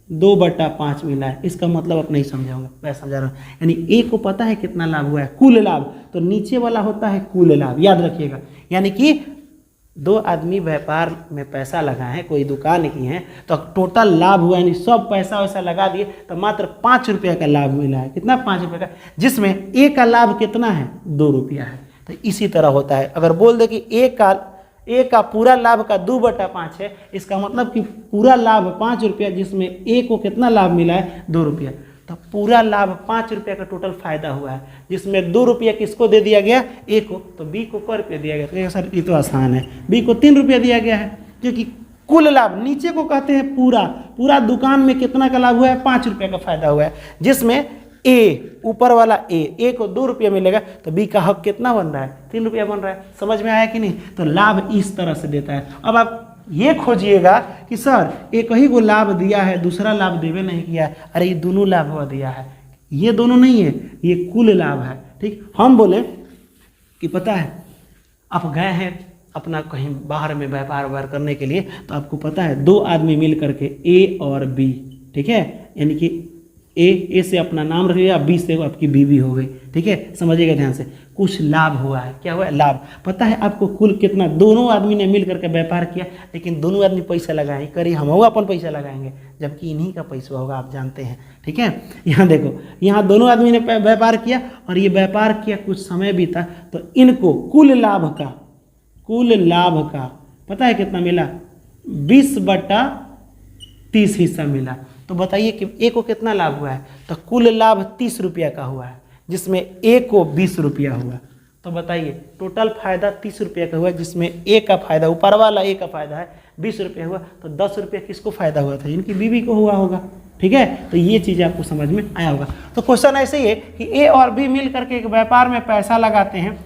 2/5 मिला है। इसका मतलब आप नहीं समझे होंगे, मैं समझा रहा हूँ। यानी ए को पता है कितना लाभ हुआ है, कुल लाभ, तो नीचे वाला होता है कुल लाभ, याद रखिएगा। यानी कि 2 आदमी व्यापार में पैसा लगाए हैं, कोई दुकान की है, तो टोटल लाभ हुआ, यानी सब पैसा वैसा लगा दिए तो मात्र 5 रुपये का लाभ मिला है। कितना? 5 रुपये का, जिसमें ए का लाभ कितना है? 2 रुपया है। तो इसी तरह होता है, अगर बोल दे कि ए का पूरा लाभ का 2/5 है, इसका मतलब कि पूरा लाभ 5 रुपया, जिसमें ए को कितना लाभ मिला है? 2 रुपया। तो पूरा लाभ 5 रुपये का टोटल फायदा हुआ है, जिसमें 2 रुपया किसको दे दिया गया? ए को। तो बी को क रुपये दिया गया? तो सर ये तो आसान है, बी को 3 रुपया दिया गया है, क्योंकि कुल लाभ नीचे को कहते हैं पूरा दुकान में कितना का लाभ हुआ है? 5 रुपये का फायदा हुआ है, जिसमें ए ऊपर वाला ए को 2 रुपये मिलेगा, तो बी का हक कितना बन रहा है? 3 रुपया बन रहा है। समझ में आया कि नहीं? तो लाभ इस तरह से देता है। अब आप ये खोजिएगा कि सर एक ही को लाभ दिया है, दूसरा लाभ देवे नहीं किया है, अरे ये दोनों लाभ हुआ दिया है, ये दोनों नहीं है, ये कुल लाभ है। ठीक, हम बोले कि पता है आप गए हैं अपना कहीं बाहर में व्यापार करने के लिए, तो आपको पता है 2 आदमी मिल करके ए और बी, ठीक है, यानी कि ए से अपना नाम रखिएगा, बी से आपकी बीवी हो गई, ठीक है, समझिएगा ध्यान से। कुछ लाभ हुआ है, क्या हुआ है? लाभ। पता है आपको कुल कितना? दोनों आदमी ने मिल करके व्यापार किया, लेकिन दोनों आदमी पैसा लगाए, करी हम अपन पैसा लगाएंगे, जबकि इन्हीं का पैसा होगा, आप जानते हैं, ठीक है। यहाँ देखो, यहाँ दोनों आदमी ने व्यापार किया, और ये व्यापार किया, कुछ समय बीता, तो इनको कुल लाभ का पता है कितना मिला? 20/30 हिस्सा मिला। तो बताइए कि ए को कितना लाभ हुआ है? तो कुल लाभ 30 रुपया का हुआ है, जिसमें ए को 20 रुपया हुआ। तो बताइए टोटल फायदा 30 रुपये का हुआ, जिसमें ए का फायदा, ऊपर वाला ए का फायदा है 20 रुपये हुआ, तो 10 रुपये किसको फायदा हुआ था? इनकी बीवी को हुआ होगा, ठीक है। तो ये चीज़ आपको समझ में आया होगा। तो क्वेश्चन ऐसे ही है कि ए और बी मिल करके एक व्यापार में पैसा लगाते हैं,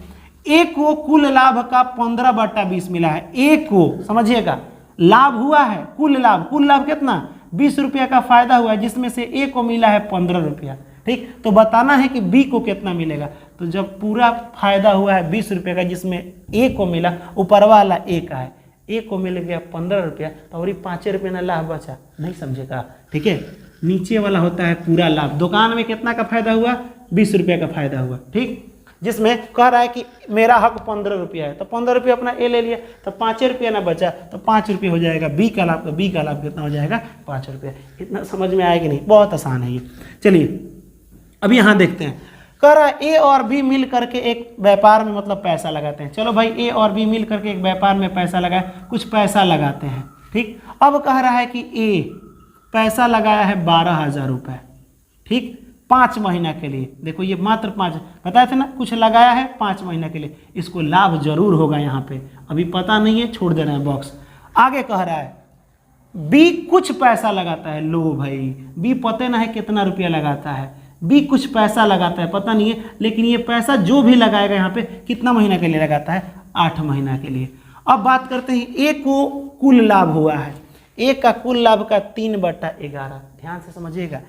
ए को कुल लाभ का 15/20 मिला है। ए को समझिएगा लाभ हुआ है, कुल लाभ कितना? 20 रुपया का फायदा हुआ है, जिसमें से ए को मिला है 15 रुपया, ठीक। तो बताना है कि बी को कितना मिलेगा। तो जब पूरा फायदा हुआ है 20 रुपये का, जिसमें ए को मिला, ऊपर वाला ए का है, ए को मिल गया 15 रुपया, तो और 5 रुपये ना लाभ बचा, नहीं समझेगा, ठीक है। नीचे वाला होता है पूरा लाभ। दुकान में कितना का फायदा हुआ? 20 रुपये का फायदा हुआ, ठीक, जिसमें कह रहा है कि मेरा हक 15 रुपया है, तो 15 रुपया अपना ए ले लिया, तो 5 रुपया ना बचा, तो 5 रुपये हो जाएगा बी का लाभ। तो बी का लाभ कितना हो जाएगा? 5 रुपया। इतना समझ में आया कि नहीं? बहुत आसान है ये। चलिए अब यहाँ देखते हैं, कह रहा है ए और बी मिल करके एक व्यापार में मतलब पैसा लगाते हैं। चलो भाई, ए और बी मिल करके एक व्यापार में पैसा लगाए, कुछ पैसा लगाते हैं, ठीक। अब कह रहा है कि ए पैसा लगाया है 12,000 रुपये, ठीक, 5 महीना के लिए। देखो ये मात्र 5, बताए थे ना, कुछ लगाया है 5 महीना के लिए, इसको लाभ जरूर होगा। यहाँ पे अभी पता नहीं है, छोड़ दे रहे हैं बॉक्स। आगे कह रहा है बी कुछ पैसा लगाता है। लो भाई, बी पता ना है कितना रुपया लगाता है, बी कुछ पैसा लगाता है, पता नहीं है, लेकिन ये पैसा जो भी लगाएगा यहाँ पे कितना महीना के लिए लगाता है? 8 महीना के लिए। अब बात करते हैं, ए को कुल लाभ हुआ है, ए का कुल लाभ का 3/11। ध्यान से समझिएगा,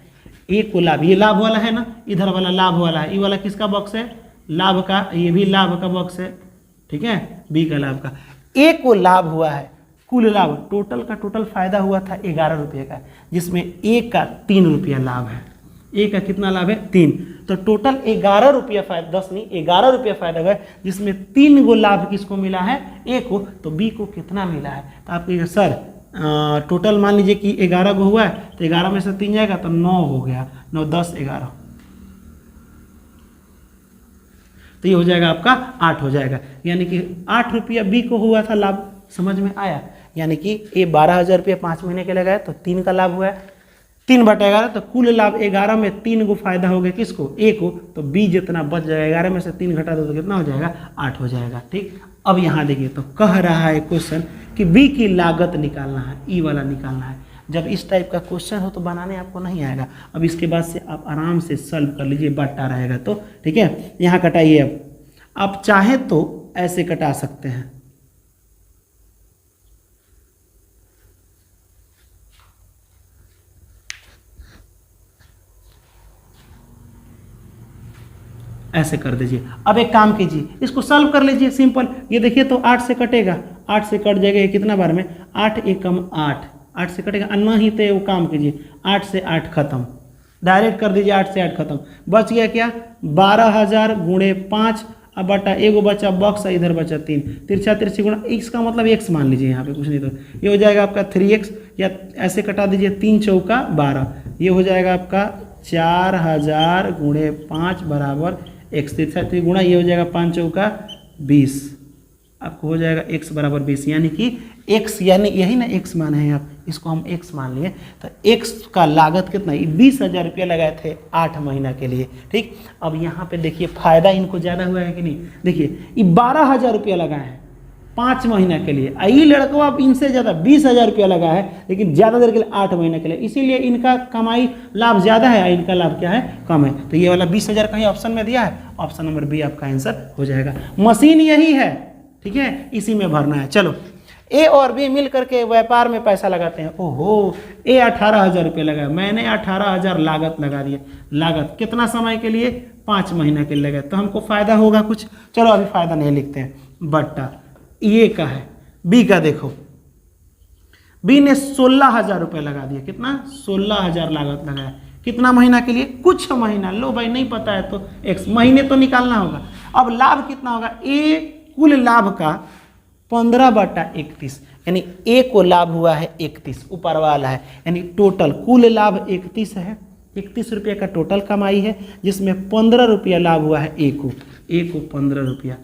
ए को लाभ, ये लाभ वाला है ना, इधर वाला लाभ वाला है, ये वाला किसका बॉक्स है? लाभ का, ये भी लाभ का बॉक्स है, ठीक है, बी का लाभ का। ए को लाभ हुआ है, कुल लाभ, टोटल का टोटल फायदा हुआ था 11 रुपये का, जिसमें ए का 3 रुपया लाभ है। ए का कितना लाभ है? 3। तो टोटल 11 रुपया फायदा, 10 नहीं 11 रुपया फायदा हुआ है, जिसमें 3 गो लाभ किसको मिला है? ए को। तो बी को कितना मिला है? तो आप कहिएगा सर टोटल मान लीजिए कि 11 गो हुआ है, तो 11 में से 3 जाएगा तो 9 हो गया, 9 10 11, तो ये हो जाएगा आपका 8 हो जाएगा, यानी कि 8 रुपया बी को हुआ था लाभ। समझ में आया? यानी कि ये 12,000 रुपया 5 महीने के लगाए तो 3 का लाभ हुआ है, 3/11 तो कुल लाभ 11 में 3 को फायदा हो गया किसको? ए को। तो बी जितना बच जाएगा 11 में से 3 घटा दो तो कितना हो जाएगा? 8 हो जाएगा। ठीक, अब यहाँ देखिए तो कह रहा है क्वेश्चन कि बी की लागत निकालना है, ई वाला निकालना है। जब इस टाइप का क्वेश्चन हो तो बनाने आपको नहीं आएगा। अब इसके बाद से आप आराम से सॉल्व कर लीजिए, बट्टा रहेगा तो। ठीक है, यहाँ कटाइए। अब आप चाहे तो ऐसे कटा सकते हैं, ऐसे कर दीजिए। अब एक काम कीजिए, इसको सॉल्व कर लीजिए सिंपल। ये देखिए तो 8 से कटेगा, 8 से कट जाएगा। ये कितना बार में? 8 एकम 8, 8 से कटेगा। नहीं तो वो काम कीजिए, 8 से 8 खत्म, डायरेक्ट कर दीजिए। 8 से 8 खत्म, बच गया क्या? 12,000 गुणे 5 अब बटा एगो बचा बॉक्स, इधर बचा 3, तिरछा तिरछी गुणा x का मतलब x मान लीजिए यहाँ पे, कुछ नहीं तो ये हो जाएगा आपका 3x, या ऐसे कटा दीजिए 3 चौका 12, ये हो जाएगा आपका 4,000 गुणे 5 बराबर x, तिरछा तिरछी गुणा ये हो जाएगा 5 चौका 20, आपको हो जाएगा x बराबर 20, यानी कि x, यानी यही ना x मान है आप, इसको हम x मान लिए। तो x का लागत कितना? 20,000 रुपया लगाए थे 8 महीना के लिए। ठीक, अब यहाँ पे देखिए फायदा इनको ज़्यादा हुआ है कि नहीं? देखिए ये 12,000 रुपया लगा है 5 महीना के लिए, ये लड़का अब इनसे ज़्यादा 20,000 रुपया लगा है, लेकिन ज़्यादा देर के लिए 8 महीना के लिए, इसीलिए इनका कमाई लाभ ज़्यादा है, इनका लाभ क्या है? कम है। तो ये वाला 20,000 कहीं ऑप्शन में दिया है, ऑप्शन नंबर बी आपका आंसर हो जाएगा। मशीन यही है, ठीक है, इसी में भरना है। चलो, ए और बी मिल करके व्यापार में पैसा लगाते हैं। ओहो, ए 18,000 रुपये लगाया, मैंने 18,000 लागत लगा दिया। लागत कितना समय के लिए? 5 महीना के लिए लगाया, तो हमको फायदा होगा कुछ। चलो अभी फायदा नहीं लिखते हैं, बट्टा ये का है। बी का देखो, बी ने 16,000 रुपये लगा दिया। कितना? 16,000 लागत लगाया। कितना महीना के लिए? कुछ महीना। लो भाई नहीं पता है तो x महीने तो निकालना होगा। अब लाभ कितना होगा? ए कुल लाभ का 15/31, यानी ए को लाभ हुआ है 31, ऊपर वाला है, यानी टोटल कुल लाभ 31 है। 31 रुपये का टोटल कमाई है, जिसमें 15 रुपया लाभ हुआ है ए को 15 रुपया।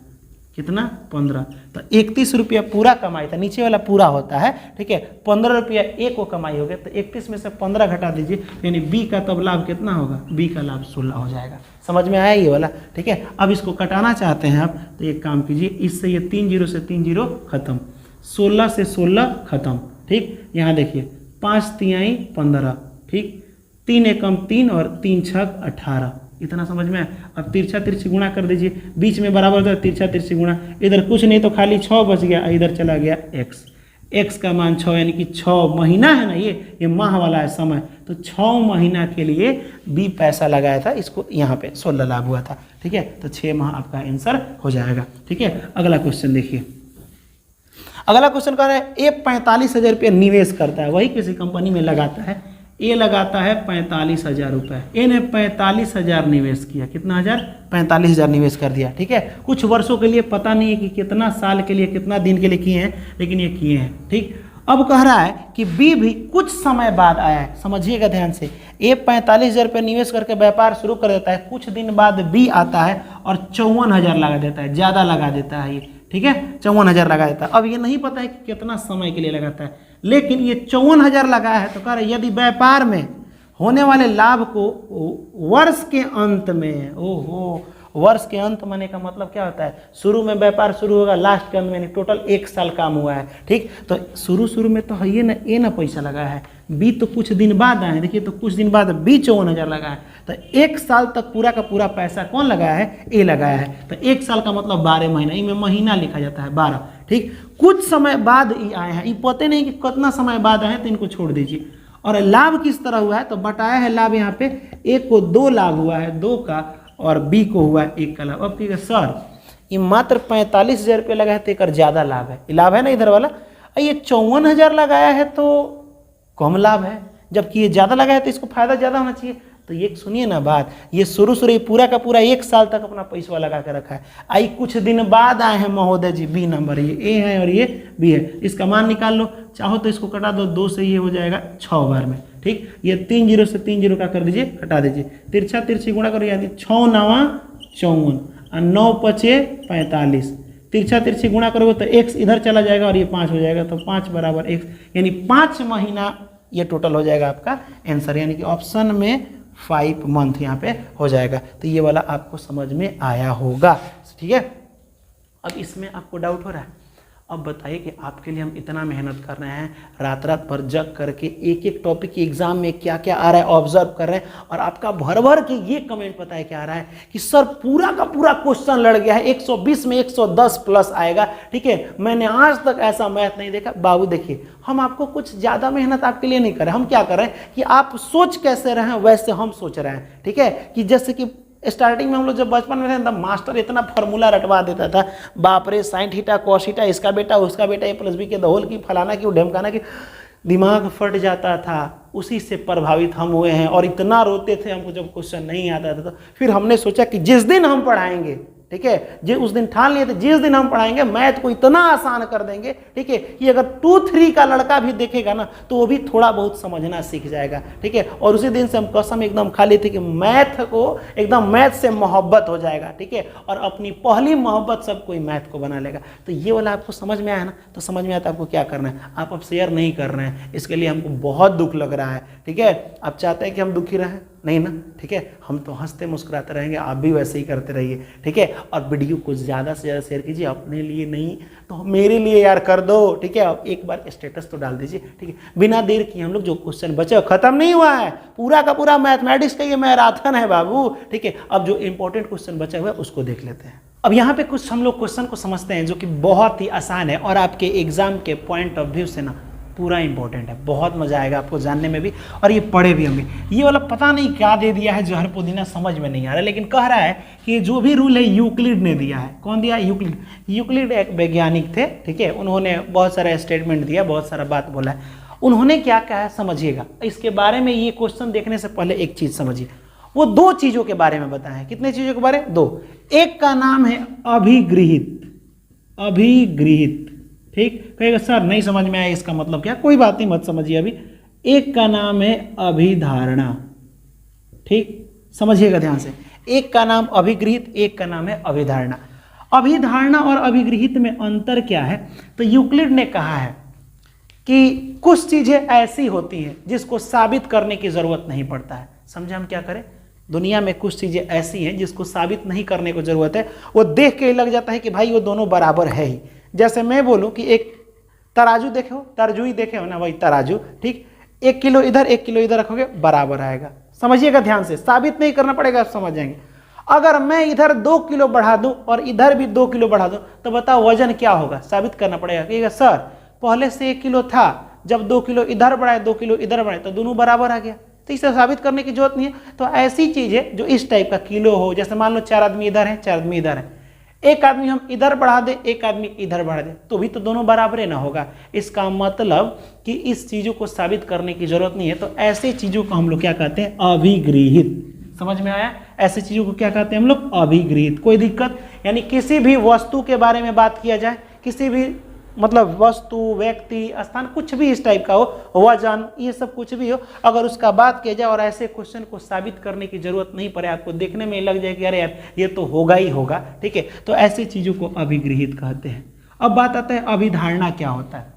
कितना? 15। तो 31 रुपया पूरा कमाई था, नीचे वाला पूरा होता है। ठीक है, 15 रुपया ए को कमाई हो गया, तो 31 में से 15 घटा दीजिए, यानी बी का तब लाभ कितना होगा? बी का लाभ 16 हो जाएगा। समझ में आया ये वाला? ठीक है, अब इसको कटाना चाहते हैं आप, तो एक काम कीजिए, इससे ये 3 0 से 3 0 खत्म, 16 से 16 खत्म। ठीक, यहाँ देखिए 5 तिहाई 15, ठीक, 3 एकम 3 और 3 छक 18, इतना समझ में आया। अब तिरछा तिरछी गुणा कर दीजिए, बीच में बराबर होता है, तिरछा तिरछी गुणा, इधर कुछ नहीं तो खाली 6 बच गया, इधर चला गया x, x का मान 6, यानी कि 6 महीना है ना, ये माह वाला है समय, तो 6 महीना के लिए बी पैसा लगाया था, इसको यहाँ पे 16 लाभ हुआ था। ठीक है, तो 6 माह आपका आंसर हो जाएगा। ठीक है, अगला क्वेश्चन देखिए। अगला क्वेश्चन कह रहा है ए 45,000 रुपये निवेश करता है, वही किसी कंपनी में लगाता है। ए लगाता है 45,000 रुपये, ए ने 45,000 निवेश किया। कितना हज़ार? 45,000 निवेश कर दिया। ठीक है, कुछ वर्षों के लिए, पता नहीं है कि कितना साल के लिए, कितना दिन के लिए किए हैं, लेकिन ये किए हैं। ठीक, अब कह रहा है कि बी भी कुछ समय बाद आया है। समझिएगा ध्यान से, ए 45,000 रुपये निवेश करके व्यापार शुरू कर देता है, कुछ दिन बाद बी आता है और 54,000 लगा देता है, ज़्यादा लगा देता है ये। ठीक है, 54,000 लगा देता है। अब ये नहीं पता है कि कितना समय के लिए लगाता है, लेकिन ये 54,000 लगाया है, तो कह रहे यदि व्यापार में होने वाले लाभ को वर्ष के अंत में, ओहो, वर्ष के अंत माने का मतलब क्या होता है? शुरू में व्यापार शुरू होगा, लास्ट के अंत में, टोटल 1 साल काम हुआ है। ठीक, तो शुरू में तो है ये ना, ए ना पैसा लगाया है, बी तो कुछ दिन बाद आए हैं। देखिए तो कुछ दिन बाद बी 54,000 लगाया है, तो 1 साल तक पूरा का पूरा पैसा कौन लगाया है? ए लगाया है। तो 1 साल का मतलब 12 महीना, इनमें महीना लिखा जाता है 12। ठीक, कुछ समय बाद ये आए हैं, ये पता नहीं कि कितना समय बाद आए हैं, तो इनको छोड़ दीजिए। और लाभ किस तरह हुआ है? तो बताया है लाभ यहाँ पे, ए को 2 लाभ हुआ है, 2 का, और बी को हुआ है 1 का लाभ। अब ठीक है सर, ये मात्र 45,000 रुपये लगा है, तो एक ज़्यादा लाभ है, ये लाभ है ना इधर वाला, ये 54,000 लगाया है तो कम लाभ है, जबकि ये ज़्यादा लगाया है तो इसको फायदा ज़्यादा होना चाहिए। तो ये सुनिए ना बात, ये शुरू पूरा का पूरा 1 साल तक अपना पैसा लगा के रखा है, आई कुछ दिन बाद आए हैं महोदय जी, बी नंबर, ये ए है और ये बी है, इसका मान निकाल लो, चाहो तो इसको कटा दो, 2 से ये हो जाएगा 6 बार में। ठीक, ये 3 0 से 3 0 का कर दीजिए, हटा दीजिए, तिरछा तिरछी गुणा करो, यानी 6 9 54, और 9 पचे 45, तिरछा तिरछी गुणा करोगे तो x इधर चला जाएगा और ये 5 हो जाएगा, तो 5 बराबर x, यानी 5 महीना ये टोटल हो जाएगा आपका आंसर, यानी कि ऑप्शन में 5 मंथ यहाँ पे हो जाएगा। तो ये वाला आपको समझ में आया होगा, ठीक है। अब इसमें आपको डाउट हो रहा है, अब बताइए कि आपके लिए हम इतना मेहनत कर रहे हैं, रात रात भर जग करके एक एक टॉपिक की एग्जाम में क्या क्या आ रहा है ऑब्जर्व कर रहे हैं, और आपका भर भर के ये कमेंट पता है क्या आ रहा है कि सर पूरा का पूरा क्वेश्चन लड़ गया है, 120 में 110 प्लस आएगा, ठीक है, मैंने आज तक ऐसा मैथ नहीं देखा। बाबू देखिए, हम आपको कुछ ज़्यादा मेहनत आपके लिए नहीं कर रहे, हम क्या कर रहे हैं कि आप सोच कैसे रहे हैं वैसे हम सोच रहे हैं, ठीक है। कि जैसे कि स्टार्टिंग में हम लोग जब बचपन में थे तब मास्टर इतना फार्मूला रटवा देता था, बाप रे, साइन थीटा कॉस थीटा, इसका बेटा उसका बेटा, ए प्लस बी के द होल की, फलाना की, ढमकाना की, दिमाग फट जाता था। उसी से प्रभावित हम हुए हैं और इतना रोते थे हमको जब क्वेश्चन नहीं आता था। तो फिर हमने सोचा कि जिस दिन हम पढ़ाएंगे, ठीक है, उस दिन ठान लिए थे जिस दिन हम पढ़ाएंगे मैथ को इतना आसान कर देंगे, ठीक है, कि अगर 2-3 का लड़का भी देखेगा ना तो वो भी थोड़ा बहुत समझना सीख जाएगा, ठीक है। और उसी दिन से हम कसम एकदम खा ली थी कि मैथ को एकदम मैथ से मोहब्बत हो जाएगा, ठीक है, और अपनी पहली मोहब्बत सब कोई मैथ को बना लेगा। तो ये वाला आपको समझ में आया ना, तो समझ में आता आपको क्या करना है, आप अब शेयर नहीं कर रहे हैं, इसके लिए हमको बहुत दुख लग रहा है, ठीक है। आप चाहते हैं कि हम दुखी रहें? नहीं ना, ठीक है, हम तो हंसते मुस्कुराते रहेंगे, आप भी वैसे ही करते रहिए, ठीक है। और वीडियो को ज़्यादा से ज़्यादा शेयर कीजिए, अपने लिए नहीं तो मेरे लिए यार कर दो, ठीक है। अब एक बार स्टेटस तो डाल दीजिए, ठीक है। बिना देर किए हम लोग जो क्वेश्चन बचे खत्म नहीं हुआ है, पूरा का पूरा मैथमेटिक्स का ये मैराथन है बाबू, ठीक है। अब जो इंपॉर्टेंट क्वेश्चन बचा हुआ है उसको देख लेते हैं। अब यहाँ पे कुछ हम लोग क्वेश्चन को समझते हैं जो कि बहुत ही आसान है और आपके एग्जाम के पॉइंट ऑफ व्यू से ना पूरा इंपॉर्टेंट है, बहुत मजा आएगा आपको जानने में भी, और ये पढ़े भी होंगे। ये वाला पता नहीं क्या दे दिया है जहर पुदीना, समझ में नहीं आ रहा है, लेकिन कह रहा है कि जो भी रूल है यूक्लिड ने दिया है। कौन दिया? यूक्लिड। यूक्लिड एक वैज्ञानिक थे, ठीक है, उन्होंने बहुत सारा स्टेटमेंट दिया, बहुत सारा बात बोला है। उन्होंने क्या कहा है समझिएगा, इसके बारे में ये क्वेश्चन देखने से पहले एक चीज समझिए। वो 2 चीजों के बारे में बताया है। कितने चीजों के बारे? 2। एक का नाम है अभिगृहित, अभिगृहित, ठीक। कहेगा सर नहीं समझ में आया इसका मतलब क्या, कोई बात नहीं, मत समझिए अभी। एक का नाम है अभिधारणा, ठीक, समझिएगा ध्यान से। एक का नाम अभिगृहित, एक का नाम है अभिधारणा। अभिधारणा और अभिगृहित में अंतर क्या है? तो यूक्लिड ने कहा है कि कुछ चीजें ऐसी होती हैं जिसको साबित करने की जरूरत नहीं पड़ता है। समझे हम क्या करें? दुनिया में कुछ चीजें ऐसी हैं जिसको साबित नहीं करने को जरूरत है, वो देख के ही लग जाता है कि भाई वो दोनों बराबर है ही। जैसे मैं बोलूं कि एक तराजू देखे हो, तरजुई देखे हो ना, वही तराजू, ठीक, 1 किलो इधर 1 किलो इधर रखोगे बराबर आएगा। समझिएगा ध्यान से, साबित नहीं करना पड़ेगा, आप समझ जाएंगे। अगर मैं इधर 2 किलो बढ़ा दूं और इधर भी 2 किलो बढ़ा दूं तो बताओ वजन क्या होगा? साबित करना पड़ेगा। कहिएगा सर पहले से 1 किलो था, जब 2 किलो इधर बढ़ाए 2 किलो इधर बढ़ाए तो दोनों बराबर आ गया, तो इसे साबित करने की जरूरत नहीं है। तो ऐसी चीजें जो इस टाइप का किलो हो, जैसे मान लो 4 आदमी इधर है 4 आदमी इधर है, एक आदमी हम इधर बढ़ा दे एक आदमी इधर बढ़ा दे तो भी तो दोनों बराबर ना होगा। इसका मतलब कि इस चीजों को साबित करने की जरूरत नहीं है। तो ऐसी चीजों को हम लोग क्या कहते हैं? अभिगृहित। समझ में आया? ऐसी चीजों को क्या कहते हैं हम लोग? अभिगृहित। कोई दिक्कत? यानी किसी भी वस्तु के बारे में बात किया जाए, किसी भी मतलब वस्तु, व्यक्ति, स्थान, कुछ भी इस टाइप का हो, वजन, ये सब कुछ भी हो, अगर उसका बात किया जाए और ऐसे क्वेश्चन को साबित करने की जरूरत नहीं पड़े, आपको देखने में लग जाए कि अरे यार ये तो होगा ही होगा, ठीक है, तो ऐसी चीजों को अभिगृहित कहते हैं। अब बात आता है अभिधारणा क्या होता है।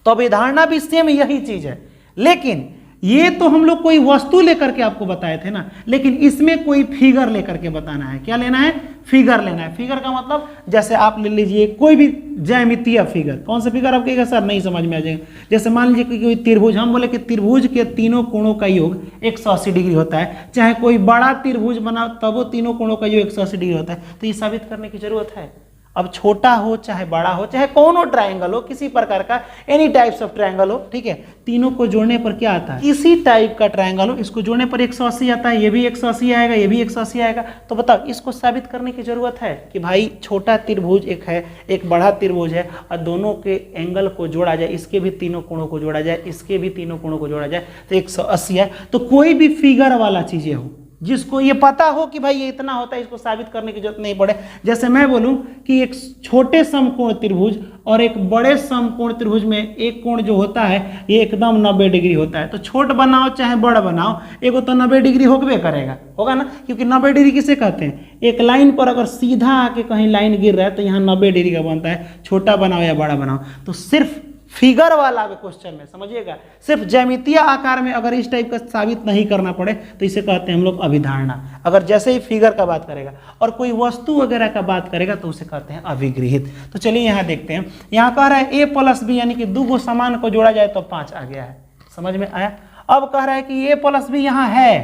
तो अभिधारणा भी सेम यही चीज है, लेकिन ये तो हम लोग कोई वस्तु लेकर के आपको बताए थे ना, लेकिन इसमें कोई फिगर लेकर के बताना है। क्या लेना है? फिगर लेना है। फिगर का मतलब जैसे आप ले लीजिए कोई भी ज्यामितीय फिगर। कौन सा फिगर? आप कहेगा सर नहीं समझ में आ जाएगा। जैसे मान लीजिए कि कोई त्रिभुज, हम बोले कि त्रिभुज के तीनों कोणों का योग 180 डिग्री होता है, चाहे कोई बड़ा त्रिभुज बना तब वो तीनों कोणों का योग 180 डिग्री होता है, तो ये साबित करने की जरूरत है। अब छोटा हो चाहे बड़ा हो, चाहे कौन हो ट्रायंगल हो, किसी प्रकार का एनी टाइप्स ऑफ ट्रायंगल हो, ठीक है, तीनों को जोड़ने पर क्या आता है? किसी टाइप का ट्रायंगल हो, इसको जोड़ने पर 180 आता है, ये भी 180 आएगा, ये भी 180 आएगा। तो बताओ इसको साबित करने की जरूरत है कि भाई छोटा त्रिभुज एक है, एक बड़ा त्रिभुज है, और दोनों के एंगल को जोड़ा जाए, इसके भी तीनों कोणों को जोड़ा जाए, इसके भी तीनों कोणों को जोड़ा जाए तो 180 है। तो कोई भी फिगर वाला चीजें हो जिसको ये पता हो कि भाई ये इतना होता है, इसको साबित करने की जरूरत नहीं पड़े। जैसे मैं बोलूं कि एक छोटे समकोण त्रिभुज और एक बड़े समकोण त्रिभुज में एक कोण जो होता है ये एकदम 90 डिग्री होता है। तो छोट बनाओ चाहे बड़ बनाओ, एगो तो 90 डिग्री होबे करेगा, होगा ना, क्योंकि 90 डिग्री किसे कहते हैं, एक लाइन पर अगर सीधा आके कहीं लाइन गिर रहा है तो यहाँ 90 डिग्री का बनता है, छोटा बनाओ या बड़ा बनाओ। तो सिर्फ फिगर वाला क्वेश्चन में समझिएगा, सिर्फ ज्यामितीय आकार में अगर इस टाइप का साबित नहीं करना पड़े तो इसे कहते हैं हम लोग अभिधारणा। अगर जैसे ही फिगर का बात करेगा और कोई वस्तु वगैरह का बात करेगा तो उसे कहते हैं अभिगृहित। तो चलिए यहाँ देखते हैं, यहाँ कह रहा है a प्लस बी यानी कि दो गो समान को जोड़ा जाए तो 5 आ गया है, समझ में आया। अब कह रहा है कि a प्लस बी यहाँ है,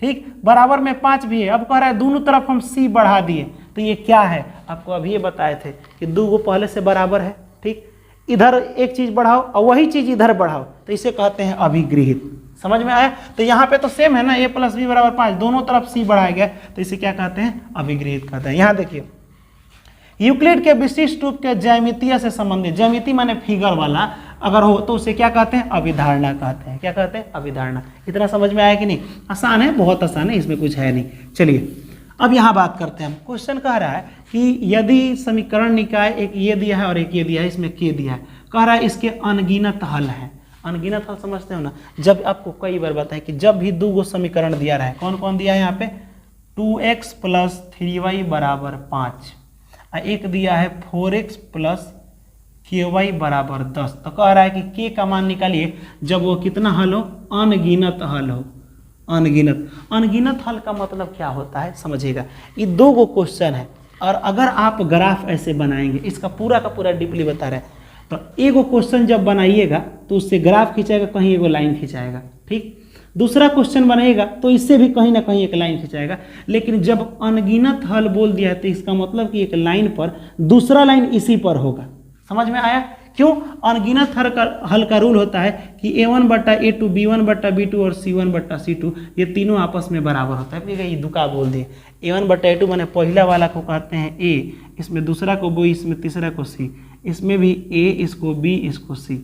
ठीक, बराबर में 5 भी है। अब कह रहा है दोनों तरफ हम c बढ़ा दिए, तो ये क्या है, आपको अभी ये बताए थे कि दो गो पहले से बराबर है, ठीक, इधर एक चीज बढ़ाओ और वही चीज इधर बढ़ाओ तो इसे कहते हैं अभिगृहित। समझ में आया। तो यहाँ पे तो सेम है ना, a प्लस बी बराबर 5, दोनों तरफ c बढ़ाया गया तो इसे क्या कहते हैं, अभिगृहित कहते हैं। यहाँ देखिए, यूक्लिड के विशिष्ट रूप के ज्यामितीय से संबंधित, ज्यामिति माने फिगर वाला अगर हो तो उसे क्या कहते हैं, अभिधारणा कहते हैं। क्या कहते हैं, अभिधारणा। इतना समझ में आया कि नहीं, आसान है, बहुत आसान है, इसमें कुछ है नहीं। चलिए अब यहाँ बात करते हैं हम। क्वेश्चन कह रहा है कि यदि समीकरण निकाय एक ये दिया है और एक ये दिया है, इसमें के दिया है, कह रहा है इसके अनगिनत हल हैं। अनगिनत हल समझते हो ना, जब आपको कई बार बताया कि जब भी दो गो समीकरण दिया रहा है, कौन कौन दिया है यहाँ पे, 2x प्लस 3y बराबर 5, एक दिया है 4x प्लस ky बराबर 10। तो कह रहा है कि k का मान निकालिए जब वो कितना हल हो, अनगिनत हल हो। अनगिनत, अनगिनत हल का मतलब क्या होता है समझिएगा। ये दो गो क्वेश्चन है और अगर आप ग्राफ ऐसे बनाएंगे, इसका पूरा का पूरा डीपली बता रहे हैं, तो एगो क्वेश्चन जब बनाइएगा तो उससे ग्राफ खिंचाएगा, कहीं एगो लाइन खिंचाएगा, ठीक। दूसरा क्वेश्चन बनाएगा तो इससे भी कहीं ना कहीं एक लाइन खिंचाएगा। लेकिन जब अनगिनत हल बोल दिया है तो इसका मतलब कि एक लाइन पर दूसरा लाइन इसी पर होगा। समझ में आया। क्यों, अनगिनत हल का रूल होता है कि a1 बट्टा a2, b1 बट्टा b2 और c1 बट्टा c2 ये तीनों आपस में बराबर होता है। ये दुका बोल दिए, a1 बट्टा a2 मैंने पहला वाला को कहते हैं a, इसमें दूसरा को b, इसमें तीसरा को c, इसमें भी a, इसको b, इसको c।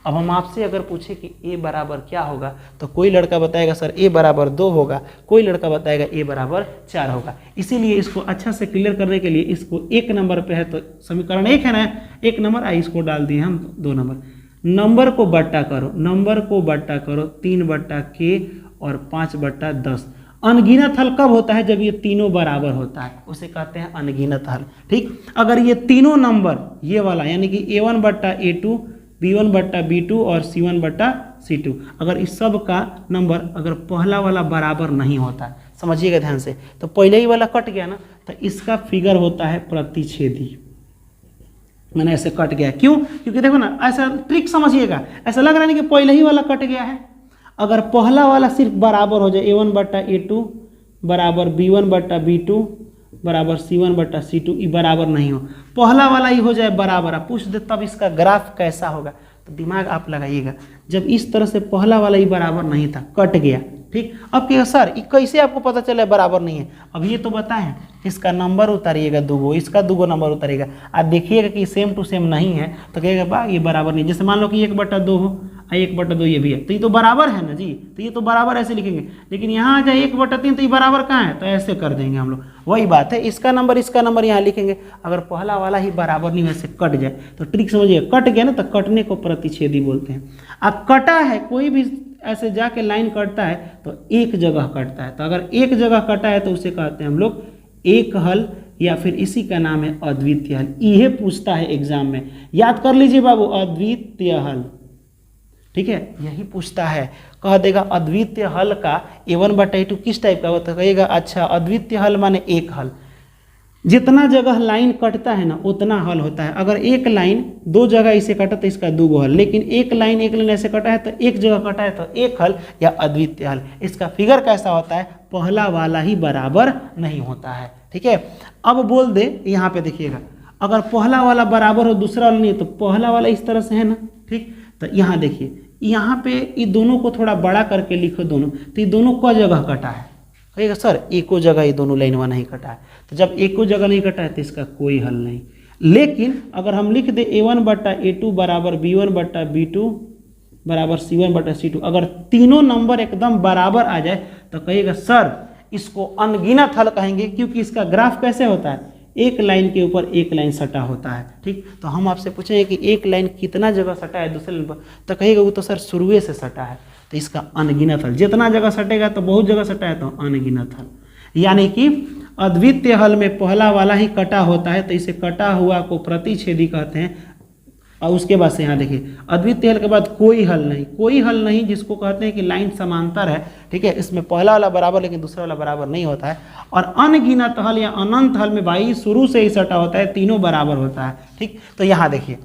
अब हम आपसे अगर पूछे कि a बराबर क्या होगा तो कोई लड़का बताएगा सर a बराबर 2 होगा, कोई लड़का बताएगा a बराबर 4 होगा। इसीलिए इसको अच्छा से क्लियर करने के लिए इसको 1 नंबर पे है तो समीकरण 1 है ना, 1 नंबर, इसको डाल दिए हम 2 नंबर। नंबर को बट्टा करो, नंबर को बट्टा करो, 3 बट्टा k और 5 बट्टा 10। अनगिनत हल कब होता है, जब ये तीनों बराबर होता है, उसे कहते हैं अनगिनत हल, ठीक। अगर ये तीनों नंबर ये वाला यानी कि a1 बट्टा a2, b1 बट्टा b2 और c1 बट्टा c2, अगर इस सब का नंबर अगर पहला वाला बराबर नहीं होता, समझिएगा ध्यान से, तो पहले ही वाला कट गया ना, तो इसका फिगर होता है प्रतिच्छेदी। मैंने ऐसे कट गया, क्यों, क्योंकि देखो ना, ऐसा ट्रिक समझिएगा, ऐसा लग रहा है कि पहले ही वाला कट गया है। अगर पहला वाला सिर्फ बराबर हो जाए, a1 बट्टा a2 बराबर b1 बट्टा b2 बराबर c1 बट्टा c2, ये बराबर नहीं हो, पहला वाला ही हो जाए बराबर, आप पूछ दे तब इसका ग्राफ कैसा होगा, तो दिमाग आप लगाइएगा। जब इस तरह से पहला वाला ही बराबर नहीं था, कट गया, ठीक। अब क्या सर ये कैसे आपको पता चला बराबर नहीं है, अब ये तो बताएं, इसका नंबर उतारिएगा 2 इसका 2 नंबर उतारिएगा, आप देखिएगा कि सेम टू सेम नहीं है तो कहेगा बा ये बराबर नहीं। जैसे मान लो कि 1 बट्टा 2 हो, 1 बट्टा 2 ये भी है, तो ये तो बराबर है ना जी, तो ये तो बराबर ऐसे लिखेंगे। लेकिन यहाँ आ जाए 1 बट्टा 3 तो ये बराबर कहाँ है, तो ऐसे कर देंगे हम लोग। वही बात है, इसका नंबर यहाँ लिखेंगे, अगर पहला वाला ही बराबर नहीं वैसे कट जाए तो ट्रिक समझिए, कट गया ना तो कटने को प्रतिच्छेदी बोलते हैं। अब कटा है, कोई भी ऐसे जाके लाइन कटता है तो एक जगह कटता है, तो अगर एक जगह कटा है तो उसे कहते हैं हम लोग एक हल, या फिर इसी का नाम है अद्वितीय हल। यह पूछता है एग्जाम में, याद कर लीजिए बाबू, अद्वितीय हल, ठीक है, यही पूछता है। कह देगा अद्वितीय हल का a1 बटा a2 किस टाइप का होता है, कहेगा अच्छा अद्वितीय हल माने एक हल, जितना जगह लाइन कटता है ना उतना हल होता है। अगर एक लाइन 2 जगह इसे कटा तो इसका 2 हल, लेकिन एक लाइन ऐसे कटा है तो एक जगह कटा है तो एक हल या अद्वितीय हल। इसका फिगर कैसा होता है, पहला वाला ही बराबर नहीं होता है, ठीक है। अब बोल दे यहाँ पे देखिएगा, अगर पहला वाला बराबर हो दूसरा वाला नहीं, तो पहला वाला इस तरह से है ना, ठीक। तो यहाँ देखिए, यहाँ पे ये दोनों को थोड़ा बड़ा करके लिखो दोनों, तो ये दोनों को जगह कटा है, कहिएगा सर एको जगह ये दोनों लाइनवा नहीं कटा है। तो जब एको जगह नहीं कटा है तो इसका कोई हल नहीं। लेकिन अगर हम लिख दे a1 बट्टा a2 बराबर b1 बट्टा b2 बराबर c1 बट्टा c2, अगर तीनों नंबर एकदम बराबर आ जाए तो कहिएगा सर इसको अनगिनत हल कहेंगे, क्योंकि इसका ग्राफ कैसे होता है, एक लाइन के ऊपर एक लाइन सटा होता है। ठीक, तो हम आपसे पूछेंगे कि एक लाइन कितना जगह सटा है दूसरे लाइन पर, तो कहेगा वो तो सर शुरुए से सटा है, तो इसका अनगिनत हल। जितना जगह सटेगा तो बहुत जगह सटा है, तो अनगिनत हल। यानी कि अद्वितीय हल में पहला वाला ही कटा होता है, तो इसे कटा हुआ को प्रतिच्छेदी कहते हैं। और उसके बाद से यहाँ देखिए, अद्वितीय हल के बाद कोई हल नहीं, कोई हल नहीं जिसको कहते हैं कि लाइन समांतर है। ठीक है, इसमें पहला वाला बराबर लेकिन दूसरा वाला बराबर नहीं होता है। और अनगिनत हल या अनंत हल में भाई शुरू से ही सटा होता है, तीनों बराबर होता है। ठीक, तो यहाँ देखिए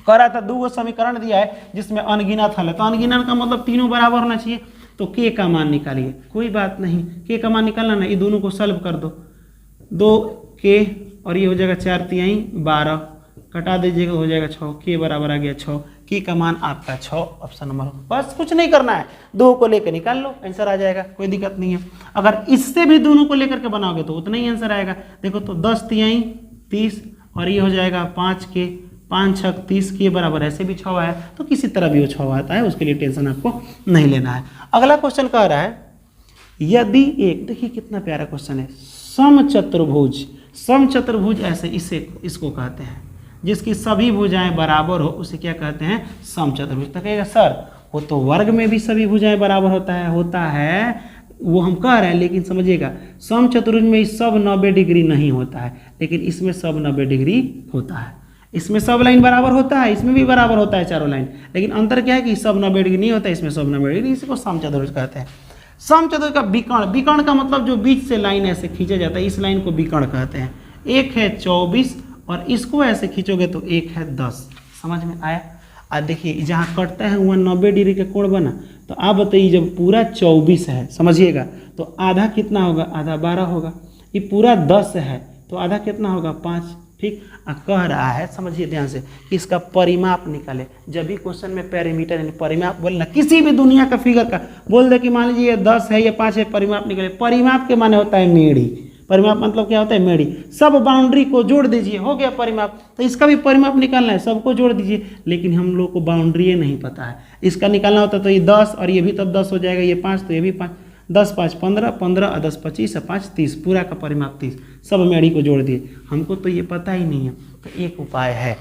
कह रहा था 2 समीकरण दिया है जिसमें अनगिनत हल है, तो अनगिनत का मतलब तीनों बराबर होना चाहिए। तो के का मान निकालिए, कोई बात नहीं, के का मान निकालना ना, ये दोनों को सॉल्व कर दो, 2 के और ये हो जाएगा 4 तिहाई 12, कटा दीजिएगा हो जाएगा 6, के बराबर आ गया 6, के का मान आपका 6, ऑप्शन नंबर। बस कुछ नहीं करना है, 2 को लेकर निकाल लो, आंसर आ जाएगा, कोई दिक्कत नहीं है। अगर इससे भी दोनों को लेकर के बनाओगे तो उतना ही आंसर आएगा। देखो तो 10 तिहाई 30 और ये हो जाएगा 5 के, 5 6 30 के बराबर, ऐसे भी 6 है, तो किसी तरह भी वो 6 आता है, उसके लिए टेंशन आपको नहीं लेना है। अगला क्वेश्चन कह रहा है यदि एक, देखिए कितना प्यारा क्वेश्चन है, समचतुर्भुज, समचतुर्भुज ऐसे इसको कहते हैं जिसकी सभी भुजाएं बराबर हो, उसे क्या कहते हैं, समचतुर्भुज। तो कहेगा सर वो तो वर्ग में भी सभी भुजाएं बराबर होता है, वो हम कह रहे हैं, लेकिन समझिएगा समचतुर्भुज में सब 90 डिग्री नहीं होता है, लेकिन इसमें सब 90 डिग्री होता है। इसमें सब लाइन बराबर होता है, इसमें भी बराबर होता है चारों लाइन, लेकिन अंतर क्या है कि सब 90 डिग्री नहीं होता है, इसमें सब 90 डिग्री, इसको समचतुर्भुज कहते हैं। समचतुर्भुज का विकर्ण, विकर्ण का मतलब जो बीच से लाइन ऐसे खींचा जाता है, इस लाइन को विकर्ण कहते हैं। एक है 24 और इसको ऐसे खींचोगे तो एक है 10, समझ में आया। और देखिए जहाँ कटता है वहाँ 90 डिग्री का कोण बना, तो आप बताइए जब पूरा 24 है, समझिएगा, तो आधा कितना होगा, आधा 12 होगा। ये पूरा 10 है तो आधा कितना होगा, 5। ठीक, कह रहा है, समझिए ध्यान से, कि इसका परिमाप निकाले। जब भी क्वेश्चन में पैरामीटर यानी परिमाप बोलना, किसी भी दुनिया का फिगर का बोल दे कि मान लीजिए ये 10 है या 5 है, परिमाप निकाले। परिमाप के माने होता है मेढ़ी, परिमाप मतलब क्या होता है, मेढ़ी। सब बाउंड्री को जोड़ दीजिए, हो गया परिमाप। तो इसका भी परिमाप निकालना है, सबको जोड़ दीजिए, लेकिन हम लोग को बाउंड्री नहीं पता है। इसका निकालना होता तो ये 10 और ये भी तब 10 हो जाएगा, ये 5 तो ये भी 5, 10 5 15, 15 और 10 25 और 5 30, पूरा का परिमाप 30। सब मेढ़ी को जोड़ दिए, हमको तो ये पता ही नहीं है। तो एक उपाय है,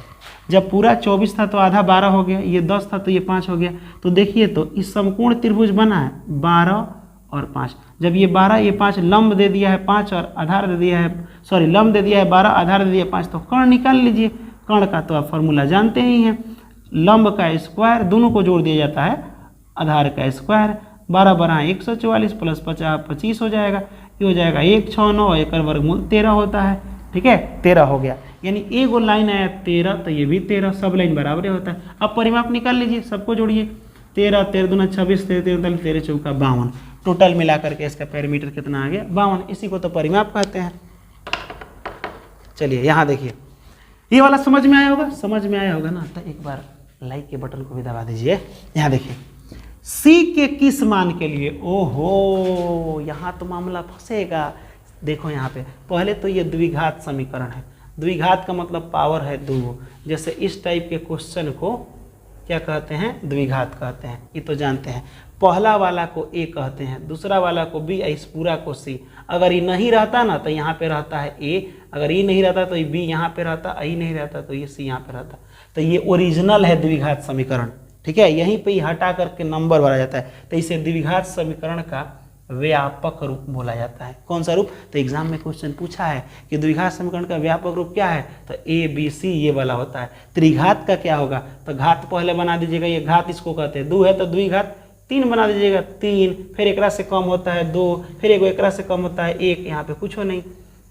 जब पूरा 24 था तो आधा 12 हो गया, ये 10 था तो ये 5 हो गया। तो देखिए तो इस समकोण त्रिभुज बना है 12 और 5। जब ये 12 ये 5 लंब दे दिया है 5 और आधार दे दिया है, सॉरी लंब दे दिया है 12, आधार दे दिया 5, तो कर्ण निकाल लीजिए। कर्ण का तो आप फॉर्मूला जानते ही हैं, लंब का स्क्वायर, दोनों को जोड़ दिया जाता है, आधार का स्क्वायर। 12 12 144 प्लस 50 25 हो जाएगा, ये हो जाएगा 169, एक वर्गमूल 13 होता है। ठीक है, 13 हो गया, यानी एक लाइन आया 13, तो ये भी 13, सब लाइन बराबर होता है। अब परिमाप निकाल लीजिए, सबको जोड़िए, 13 13 दूना 26, 13 13 13 चौका 52, टोटल मिलाकर के इसका पैरामीटर कितना आ गया, 52। इसी को तो परिमाप कहते हैं। चलिए यहाँ देखिए, ये वाला समझ में आया होगा, समझ में आया होगा ना, तो एक बार लाइक के बटन को भी दबा दीजिए। यहाँ देखिए C के किस मान के लिए, ओहो यहाँ तो मामला फंसेगा। देखो यहाँ पे पहले तो ये द्विघात समीकरण है, द्विघात का मतलब पावर है 2। जैसे इस टाइप के क्वेश्चन को क्या कहते हैं, द्विघात कहते हैं, ये तो जानते हैं। पहला वाला को A कहते हैं, दूसरा वाला को B, इस पूरा को C। अगर ये नहीं रहता ना तो यहाँ पे रहता है A, अगर ये नहीं रहता तो ये B यहाँ पे रहता, ये नहीं रहता तो ये C यहाँ पे रहता। तो ये ओरिजिनल है द्विघात समीकरण। ठीक है, यहीं पे ही हटा करके नंबर भरा जाता है, तो इसे द्विघात समीकरण का व्यापक रूप बोला जाता है। कौन सा रूप, तो एग्जाम में क्वेश्चन पूछा है कि द्विघात समीकरण का व्यापक रूप क्या है, तो ABC ये वाला होता है। त्रिघात का क्या होगा, तो घात पहले बना दीजिएगा, ये घात इसको कहते हैं, 2 है तो द्विघात, 3 बना दीजिएगा 3, फिर एक से कम होता है 2, फिर एक से कम होता है 1, यहाँ पे कुछ हो नहीं।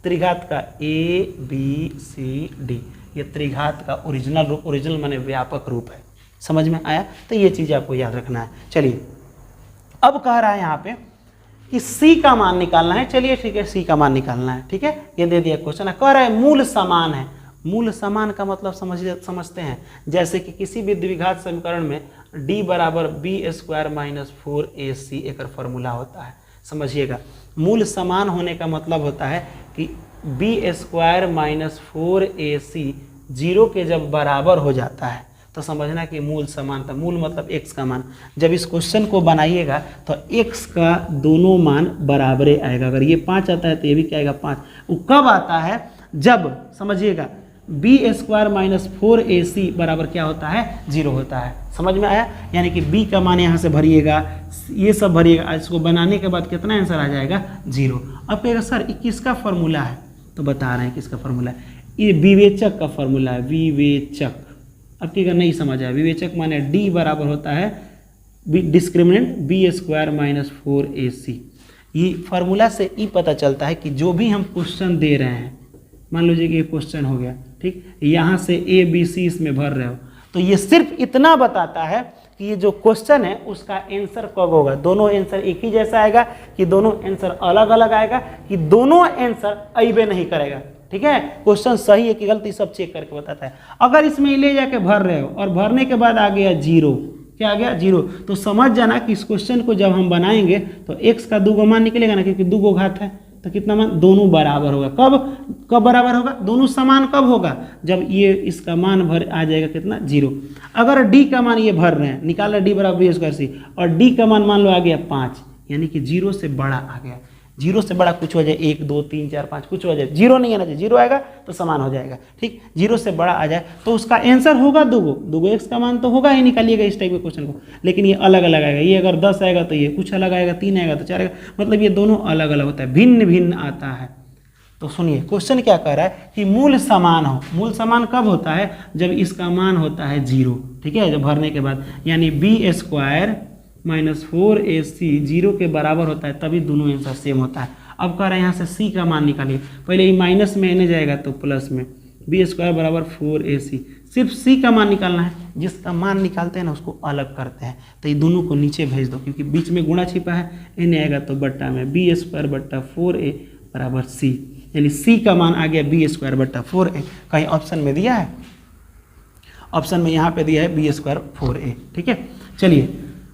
त्रिघात का ABCD, ये त्रिघात का ओरिजिनल रूप, ओरिजिनल माने व्यापक रूप है। समझ में आया, तो ये चीज़ आपको याद रखना है। चलिए अब कह रहा है यहाँ पे कि C का मान निकालना है। चलिए ठीक है, C का मान निकालना है। ठीक है, ये दे दिया क्वेश्चन है, कह रहा है मूल समान है। मूल समान का मतलब समझते हैं, जैसे कि किसी भी द्विघात समीकरण में D बराबर B² - 4AC एक फॉर्मूला होता है। समझिएगा, मूल समान होने का मतलब होता है कि B² - 4AC 0 के जब बराबर हो जाता है तो समझना कि मूल समान था। मूल मतलब x का मान। जब इस क्वेश्चन को बनाइएगा तो x का दोनों मान बराबरे आएगा। अगर ये 5 आता है तो ये भी क्या आएगा, 5। वो कब आता है, जब समझिएगा बी स्क्वायर माइनस 4ac बराबर क्या होता है 0 होता है। समझ में आया? यानी कि b का मान यहाँ से भरिएगा, ये सब भरिएगा, इसको बनाने के बाद कितना आंसर आ जाएगा 0। अब कहेगा सर ये किसका फॉर्मूला है, तो बता रहे हैं किसका फॉर्मूला है, ये विवेचक का फॉर्मूला है, विवेचक। अब कहेगा नहीं समझ आया, विवेचक माने d बराबर होता है discriminant B square minus 4ac। ये फार्मूला से ये पता चलता है कि जो भी हम क्वेश्चन दे रहे हैं, मान लीजिए कि ये क्वेश्चन हो गया, ठीक, यहाँ से ए बी सी इसमें भर रहे हो, तो ये सिर्फ इतना बताता है कि ये जो क्वेश्चन है उसका आंसर कब होगा, दोनों आंसर एक ही जैसा आएगा कि दोनों आंसर अलग अलग आएगा कि दोनों आंसर अइबे नहीं करेगा। ठीक है, क्वेश्चन सही है कि गलती सब चेक करके बताता है। अगर इसमें ले जाके भर रहे हो और भरने के बाद आ गया 0, क्या आ गया 0, तो समझ जाना कि इस क्वेश्चन को जब हम बनाएंगे तो x का 2 मान निकलेगा ना, क्योंकि 2 घात है, तो कितना मान, दोनों बराबर होगा। कब बराबर होगा, दोनों समान कब होगा, जब ये इसका मान भर आ जाएगा कितना 0। अगर d का मान ये भर रहे हैं, निकाल रहे d बराबर बी स्क्वायर सी, और d का मान लो आ गया 5, यानी कि 0 से बड़ा आ गया। 0 से बड़ा कुछ हो जाए, 1 2 3 4 5 कुछ हो जाए, 0 नहीं आना चाहिए, 0 आएगा तो समान हो जाएगा। ठीक, 0 से बड़ा आ जाए तो उसका आंसर होगा 2 x का मान तो होगा ही, निकालिएगा इस टाइप के क्वेश्चन को, लेकिन ये अलग अलग आएगा। ये अगर 10 आएगा तो ये कुछ अलग आएगा, 3 आएगा तो 4 आएगा, मतलब ये दोनों अलग अलग होता है, भिन्न भिन्न आता है। तो सुनिए क्वेश्चन क्या कह रहा है कि मूल समान हो। मूल समान कब होता है, जब इसका मान होता है 0। ठीक है, जब भरने के बाद, यानी बी स्क्वायर माइनस 4ac 0 के बराबर होता है, तभी दोनों आंसर सेम होता है। अब कह रहे हैं यहाँ से c का मान निकालिए, पहले ये माइनस में आने जाएगा तो प्लस में, बी स्क्वायर बराबर 4ac, सिर्फ c का मान निकालना है। जिसका मान निकालते हैं ना उसको अलग करते हैं, तो ये दोनों को नीचे भेज दो, क्योंकि बीच में गुणा छिपा है, n आएगा तो बट्टा में बी स्क्वायर बट्टा 4a बराबर c, यानी c का मान आ गया बी स्क्वायर बट्टा 4a। कहीं ऑप्शन में दिया है, ऑप्शन में यहाँ पे दिया है बी स्क्वायर 4a। ठीक है, चलिए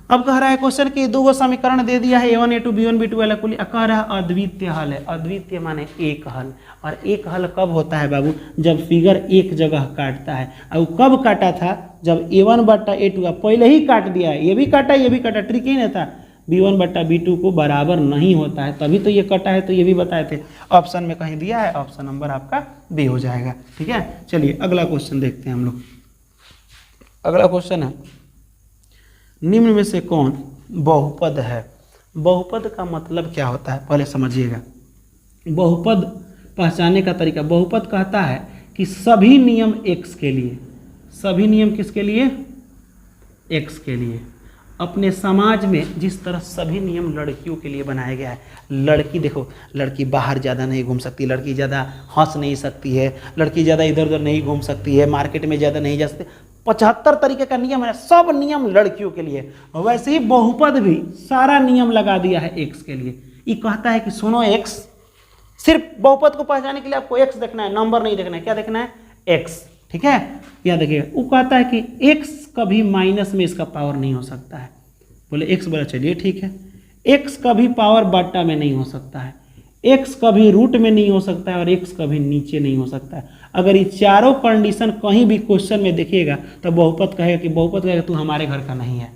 अब कह रहा है क्वेश्चन की 2 समीकरण दे दिया है, a1 a2 b1 b2 वाला कुल, कह रहा है अद्वितीय हल है। अद्वितीय माने एक हल, और एक हल कब होता है बाबू, जब फिगर एक जगह काटता है। और कब काटा था, जब a1 बट्टा a2 का पहले ही काट दिया है, ये भी काटा ये भी काटा, ट्रिक ही नहीं था, b1 बट्टा b2 को बराबर नहीं होता है, तभी तो ये कटा है, तो ये भी बताए थे। ऑप्शन में कहीं दिया है, ऑप्शन नंबर आपका बी हो जाएगा। ठीक है, चलिए अगला क्वेश्चन देखते हैं हम लोग। अगला क्वेश्चन है, निम्न में से कौन बहुपद है। बहुपद का मतलब क्या होता है पहले समझिएगा। बहुपद पहचानने का तरीका, बहुपद कहता है कि सभी नियम x के लिए, सभी नियम किसके लिए, x के लिए। अपने समाज में जिस तरह सभी नियम लड़कियों के लिए बनाया गया है, लड़की देखो, लड़की बाहर ज़्यादा नहीं घूम सकती, लड़की ज़्यादा हंस नहीं सकती है, लड़की ज़्यादा इधर उधर नहीं घूम सकती है, मार्केट में ज़्यादा नहीं जा सकती, 75 तरीके का नियम है, सब नियम लड़कियों के लिए। वैसे ही बहुपद भी सारा नियम लगा दिया है x के लिए। ये कहता है कि सुनो x, सिर्फ बहुपद को पहचानने के लिए आपको x देखना है, नंबर नहीं देखना है। क्या देखना है, x। ठीक है, याद रखिएगा। वो कहता है कि x कभी माइनस में इसका पावर नहीं हो सकता है। बोले x बोला, चलिए ठीक है। x कभी पावर बट्टा में नहीं हो सकता है, x कभी रूट में नहीं हो सकता है, और x कभी नीचे नहीं हो सकता है। अगर ये चारों कंडीशन कहीं भी क्वेश्चन में देखिएगा तो बहुपद कहेगा कि, बहुपद कहेगा तू हमारे घर का नहीं है।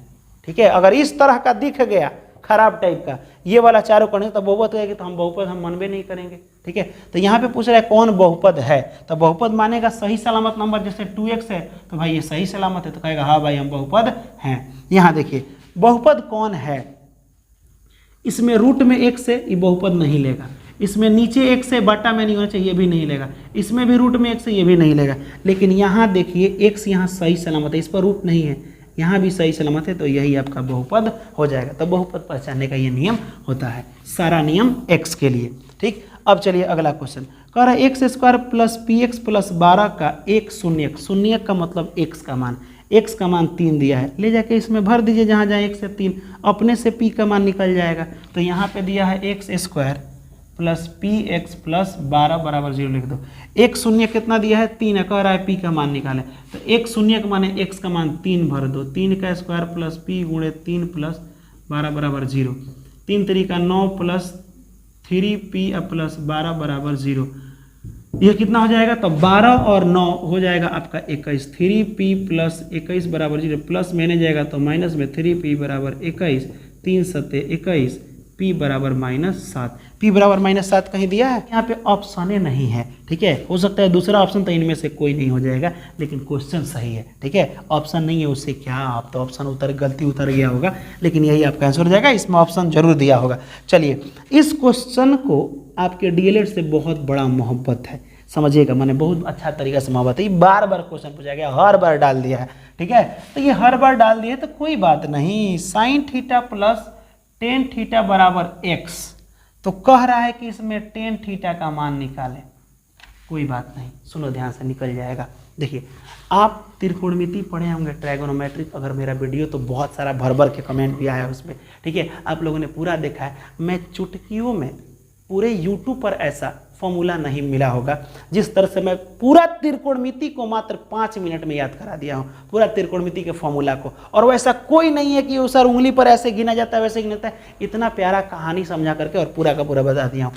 ठीक है, अगर इस तरह का दिख गया खराब टाइप का ये वाला चारों कंडीशन, तो बहुपद कहेगा तो हम बहुपद हम मानबे नहीं करेंगे। ठीक है, तो यहाँ पे पूछ रहा है कौन बहुपद है, तो बहुपद मानेगा सही सलामत नंबर, जैसे 2x है तो भाई ये सही सलामत है, तो कहेगा हाँ भाई हम बहुपद हैं। यहाँ देखिए बहुपद कौन है, इसमें रूट में x है, ये बहुपद नहीं लेगा। इसमें नीचे x से बट्टा में नहीं होना चाहिए, ये भी नहीं लेगा। इसमें भी रूट में x है, ये भी नहीं लेगा। लेकिन यहाँ देखिए x यहाँ सही सलामत है, इस पर रूट नहीं है, यहाँ भी सही सलामत है, तो यही आपका बहुपद हो जाएगा। तो बहुपद पहचानने का ये नियम होता है, सारा नियम x के लिए। ठीक, अब चलिए अगला क्वेश्चन कह रहा है x square plus P x plus 12 का एक शून्यक। शून्यक का मतलब x का मान, x का मान 3 दिया है, ले जाके इसमें भर दीजिए जहाँ जहाँ 1 से 3, अपने से p का मान निकल जाएगा। तो यहाँ पे दिया है x square plus P x plus 12 बराबर 0 लिख दो। एक शून्य कितना दिया है, 3 है, कह रहा है p का मान निकाले, तो एक शून्य का माने x का मान 3 भर दो। 3 का स्क्वायर प्लस p गुणे 3 प्लस 12 बराबर 0। 3 तरीका 9 प्लस 3p प्लस 12 बराबर 0। यह कितना हो जाएगा, तो 12 और 9 हो जाएगा आपका 21। 3p प्लस 21 बराबर 0, प्लस में जाएगा तो माइनस में 3p बराबर 21, 3 सत्ते 21, p बराबर -7। p बराबर -7 कहीं दिया है? यहाँ पे ऑप्शन नहीं है, ठीक है। हो सकता है दूसरा ऑप्शन तो इनमें से कोई नहीं हो जाएगा, लेकिन क्वेश्चन सही है, ठीक है। ऑप्शन नहीं है उससे क्या, आप तो ऑप्शन गलती उतर गया होगा, लेकिन यही आपका आंसर हो जाएगा। इसमें ऑप्शन जरूर दिया होगा। चलिए, इस क्वेश्चन को आपके डीएलएड से बहुत बड़ा मोहब्बत है, समझिएगा, मैंने बहुत अच्छा तरीका से मोहब्बत है। ये बार बार क्वेश्चन पूछा गया, हर बार डाल दिया है, ठीक है। तो ये हर बार डाल दिया तो कोई बात नहीं। Sine theta plus tan theta बराबर x, तो कह रहा है कि इसमें टेन थीटा का मान निकालें। कोई बात नहीं, सुनो ध्यान से, निकल जाएगा। देखिए, आप त्रिकोणमिति पढ़े होंगे, ट्रायगोनोमेट्रिक, अगर मेरा वीडियो तो बहुत सारा भर भर के कमेंट भी आया उसमें, ठीक है। आप लोगों ने पूरा देखा है। मैं चुटकियों में पूरे यूट्यूब पर ऐसा फॉर्मूला नहीं मिला होगा जिस तरह से मैं पूरा त्रिकोणमिति को मात्र 5 मिनट में याद करा दिया हूँ, पूरा त्रिकोणमिति के फॉर्मूला को। और वैसा कोई नहीं है कि वो सर उंगली पर ऐसे गिना जाता है वैसे गिना जाता है। इतना प्यारा कहानी समझा करके और पूरा का पूरा बता दिया हूँ।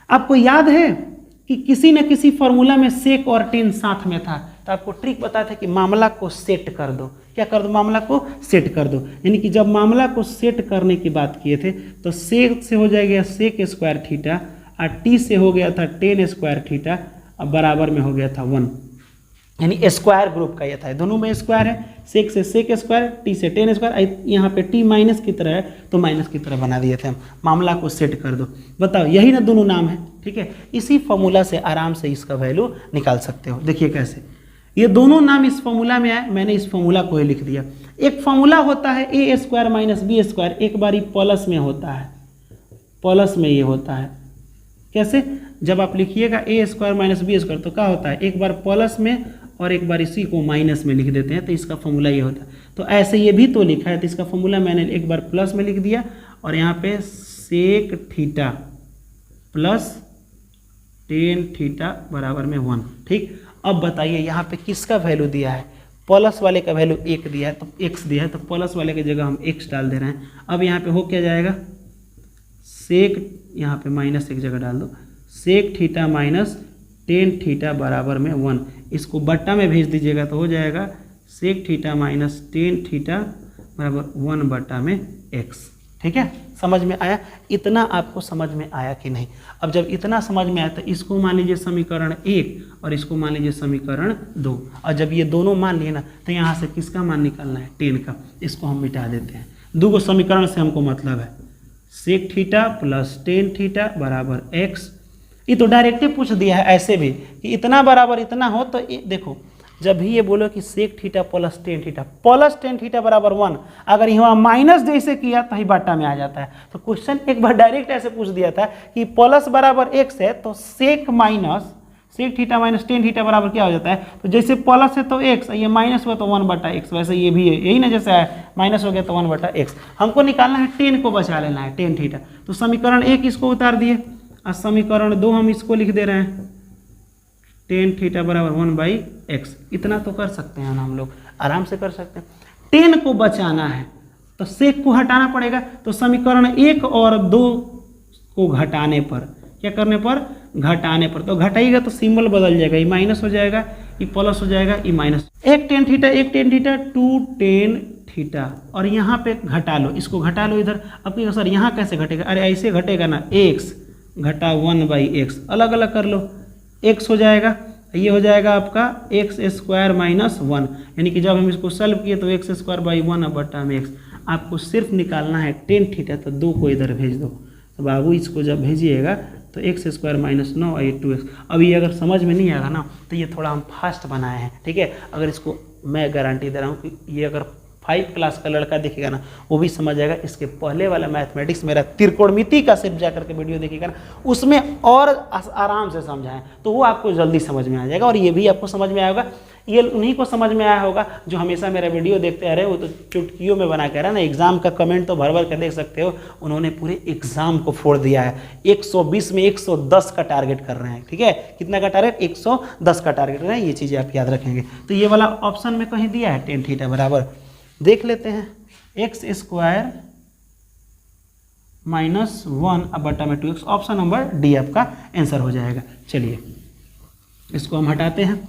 आपको याद है कि किसी न किसी फॉर्मूला में सेक और टेन साथ में था, तो आपको ट्रिक बताया था कि मामला को सेट कर दो। क्या कर दो? मामला को सेट कर दो। यानी कि जब मामला को सेट करने की बात किए थे तो सेक से हो जाएगा सेक स्क्वायर थीटा, और टी से हो गया था टेन स्क्वायर थीटा, अब बराबर में हो गया था 1, यानी स्क्वायर ग्रुप का ये था। दोनों में स्क्वायर है, सेक से सेक स्क्वायर, टी से टेन स्क्वायर। यहाँ पे टी माइनस की तरह है तो माइनस की तरह बना दिए थे हम। मामला को सेट कर दो। बताओ, यही ना दोनों नाम है, ठीक है। इसी फॉर्मूला से आराम से इसका वैल्यू निकाल सकते हो। देखिए कैसे, ये दोनों नाम इस फॉर्मूला में आए, मैंने इस फॉर्मूला को ही लिख दिया। एक फॉर्मूला होता है ए स्क्वायर माइनस बी स्क्वायर, एक बारी प्लस में होता है, प्लस में ये होता है। कैसे? जब आप लिखिएगा ए स्क्वायर माइनस बी स्क्वायर तो क्या होता है, एक बार प्लस में और एक बार इसी को माइनस में लिख देते हैं, तो इसका फॉर्मूला ये होता है। तो ऐसे ये भी तो लिखा है, तो इसका फॉर्मूला मैंने एक बार प्लस में लिख दिया और यहाँ पे sec theta plus tan theta बराबर में 1, ठीक। अब बताइए यहाँ पे किसका वैल्यू दिया है? प्लस वाले का वैल्यू 1 दिया है, तो x दिया है, तो प्लस वाले की जगह हम x डाल दे रहे हैं। अब यहाँ पे हो क्या जाएगा, सेक, यहाँ पे माइनस एक जगह डाल दो, sec theta minus tan theta बराबर में 1। इसको बट्टा में भेज दीजिएगा तो हो जाएगा sec theta minus tan theta बराबर 1 बट्टा में x, ठीक है। समझ में आया? इतना आपको समझ में आया कि नहीं? अब जब इतना समझ में आया तो इसको मान लीजिए समीकरण 1 और इसको मान लीजिए समीकरण 2। और जब ये दोनों मान लिए ना तो यहाँ से किसका मान निकालना है? 10 का। इसको हम मिटा देते हैं। 2 समीकरण से हमको मतलब है sec theta plus tan theta बराबर x। ये तो डायरेक्ट ही पूछ दिया है ऐसे भी कि इतना बराबर इतना हो, तो देखो जब भी ये बोलो कि sec theta plus tan theta बराबर 1, अगर यहाँ माइनस जैसे किया तो ही बाटा में आ जाता है। तो क्वेश्चन एक बार डायरेक्ट ऐसे पूछ दिया था कि प्लस बराबर x है तो sec theta minus tan theta बराबर क्या हो जाता है? तो जैसे प्लस है तो x, ये माइनस हुआ तो 1 बटा x, वैसे ये भी है, यही ना, जैसे है माइनस हो गया तो 1 बटा x। हमको निकालना है 10 को बचा लेना है, टेन थीटा। तो समीकरण 1 इसको उतार दिए और समीकरण 2 हम इसको लिख दे रहे हैं टेन थीटा बराबर 1/x। इतना तो कर सकते हैं ना हम लोग, आराम से कर सकते हैं। 10 को बचाना है तो सेक को हटाना पड़ेगा, तो समीकरण 1 और 2 को घटाने पर, क्या करने पर? घटाने पर। तो घटाइएगा तो सिंबल बदल जाएगा, ये माइनस हो जाएगा, ये प्लस हो जाएगा, ये माइनस। एक टेन थीटा 2 टेन थीटा, और यहाँ पे घटा लो, इसको घटा लो इधर। अब कहिएगा सर यहाँ कैसे घटेगा? अरे ऐसे घटेगा ना, x घटा 1/x, अलग अलग कर लो, x हो जाएगा, ये हो जाएगा आपका एक्स स्क्वायर माइनस 1, यानी कि जब हम इसको सॉल्व किए तो एक्स स्क्वायर बाई 1 बटा में x। आपको सिर्फ निकालना है टेन थीटा, तो 2 को इधर भेज दो। तो बाबू इसको जब भेजिएगा तो एक्स स्क्वायर माइनस 9 और ये 2x। अब ये अगर समझ में नहीं आएगा ना तो ये थोड़ा हम फास्ट बनाए हैं, ठीक है। अगर इसको मैं गारंटी दे रहा हूँ कि ये अगर 5 क्लास का लड़का देखेगा ना वो भी समझ जाएगा। इसके पहले वाला मैथमेटिक्स मेरा त्रिकोणमिति का सिर्फ जा करके वीडियो देखिएगा ना, उसमें और आराम से समझाएं तो वो आपको जल्दी समझ में आ जाएगा, और ये भी आपको समझ में आएगा। ये उन्हीं को समझ में आया होगा जो हमेशा मेरा वीडियो देखते आ रहे, वो तो चुटकियों में बना के रहा ना। एग्जाम का कमेंट तो भर भर के देख सकते हो, उन्होंने पूरे एग्जाम को फोड़ दिया है। 120 में 110 का टारगेट कर रहे हैं, ठीक है। कितना का टारगेट? 110 का टारगेट कर रहे हैं। ये चीज़ें आप याद रखेंगे। तो ये वाला ऑप्शन में कहीं दिया है टेन थीटा बराबर, देख लेते हैं, एक्स स्क्वायर माइनस 1 बटा में 2x। ऑप्शन नंबर डी आपका आंसर हो जाएगा। चलिए इसको हम हटाते हैं।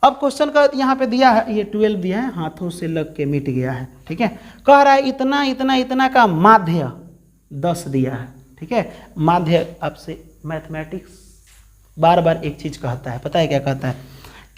अब क्वेश्चन का यहाँ पे दिया है, ये 12 दिया है, हाथों से लग के मिट गया है, ठीक है। कह रहा है इतना इतना इतना का माध्य 10 दिया है, ठीक है। माध्य आपसे मैथमेटिक्स बार बार एक चीज़ कहता है, पता है क्या कहता है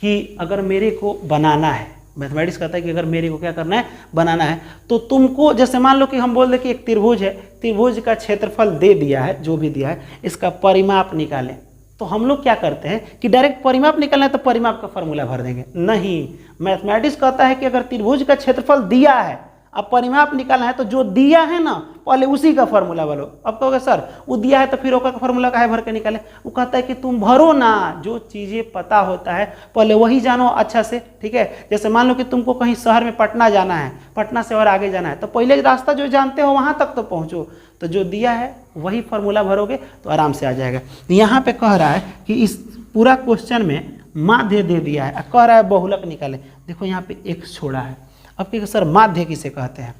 कि अगर मेरे को बनाना है, मैथमेटिक्स कहता है कि अगर मेरे को क्या करना है, बनाना है, तो तुमको जैसे मान लो कि हम बोल दें कि एक त्रिभुज है, त्रिभुज का क्षेत्रफल दे दिया है, जो भी दिया है, इसका परिमाप निकालें। तो हम लोग क्या करते हैं कि डायरेक्ट परिमाप निकालना है तो परिमाप का फॉर्मूला भर देंगे। नहीं, मैथमेटिक्स कहता है कि अगर त्रिभुज का क्षेत्रफल दिया है, अब परिमाप निकालना है, तो जो दिया है ना पहले उसी का फॉर्मूला भरो। अब कहोगे सर वो दिया है तो फिर ओका का फॉर्मूला काहे भर के निकाले? वो कहता है कि तुम भरो ना, जो चीज़ें पता होता है पहले वही जानो अच्छा से, ठीक है। जैसे मान लो कि तुमको कहीं शहर में पटना जाना है, पटना से और आगे जाना है, तो पहले रास्ता जो जानते हो वहाँ तक तो पहुँचो, तो जो दिया है वही फॉर्मूला भरोगे तो आराम से आ जाएगा। यहाँ पे कह रहा है कि इस पूरा क्वेश्चन में माध्य दे दिया है, कह रहा है बहुलक निकाले। देखो यहाँ पे x छोड़ा है। अब कि सर माध्य किसे कहते हैं,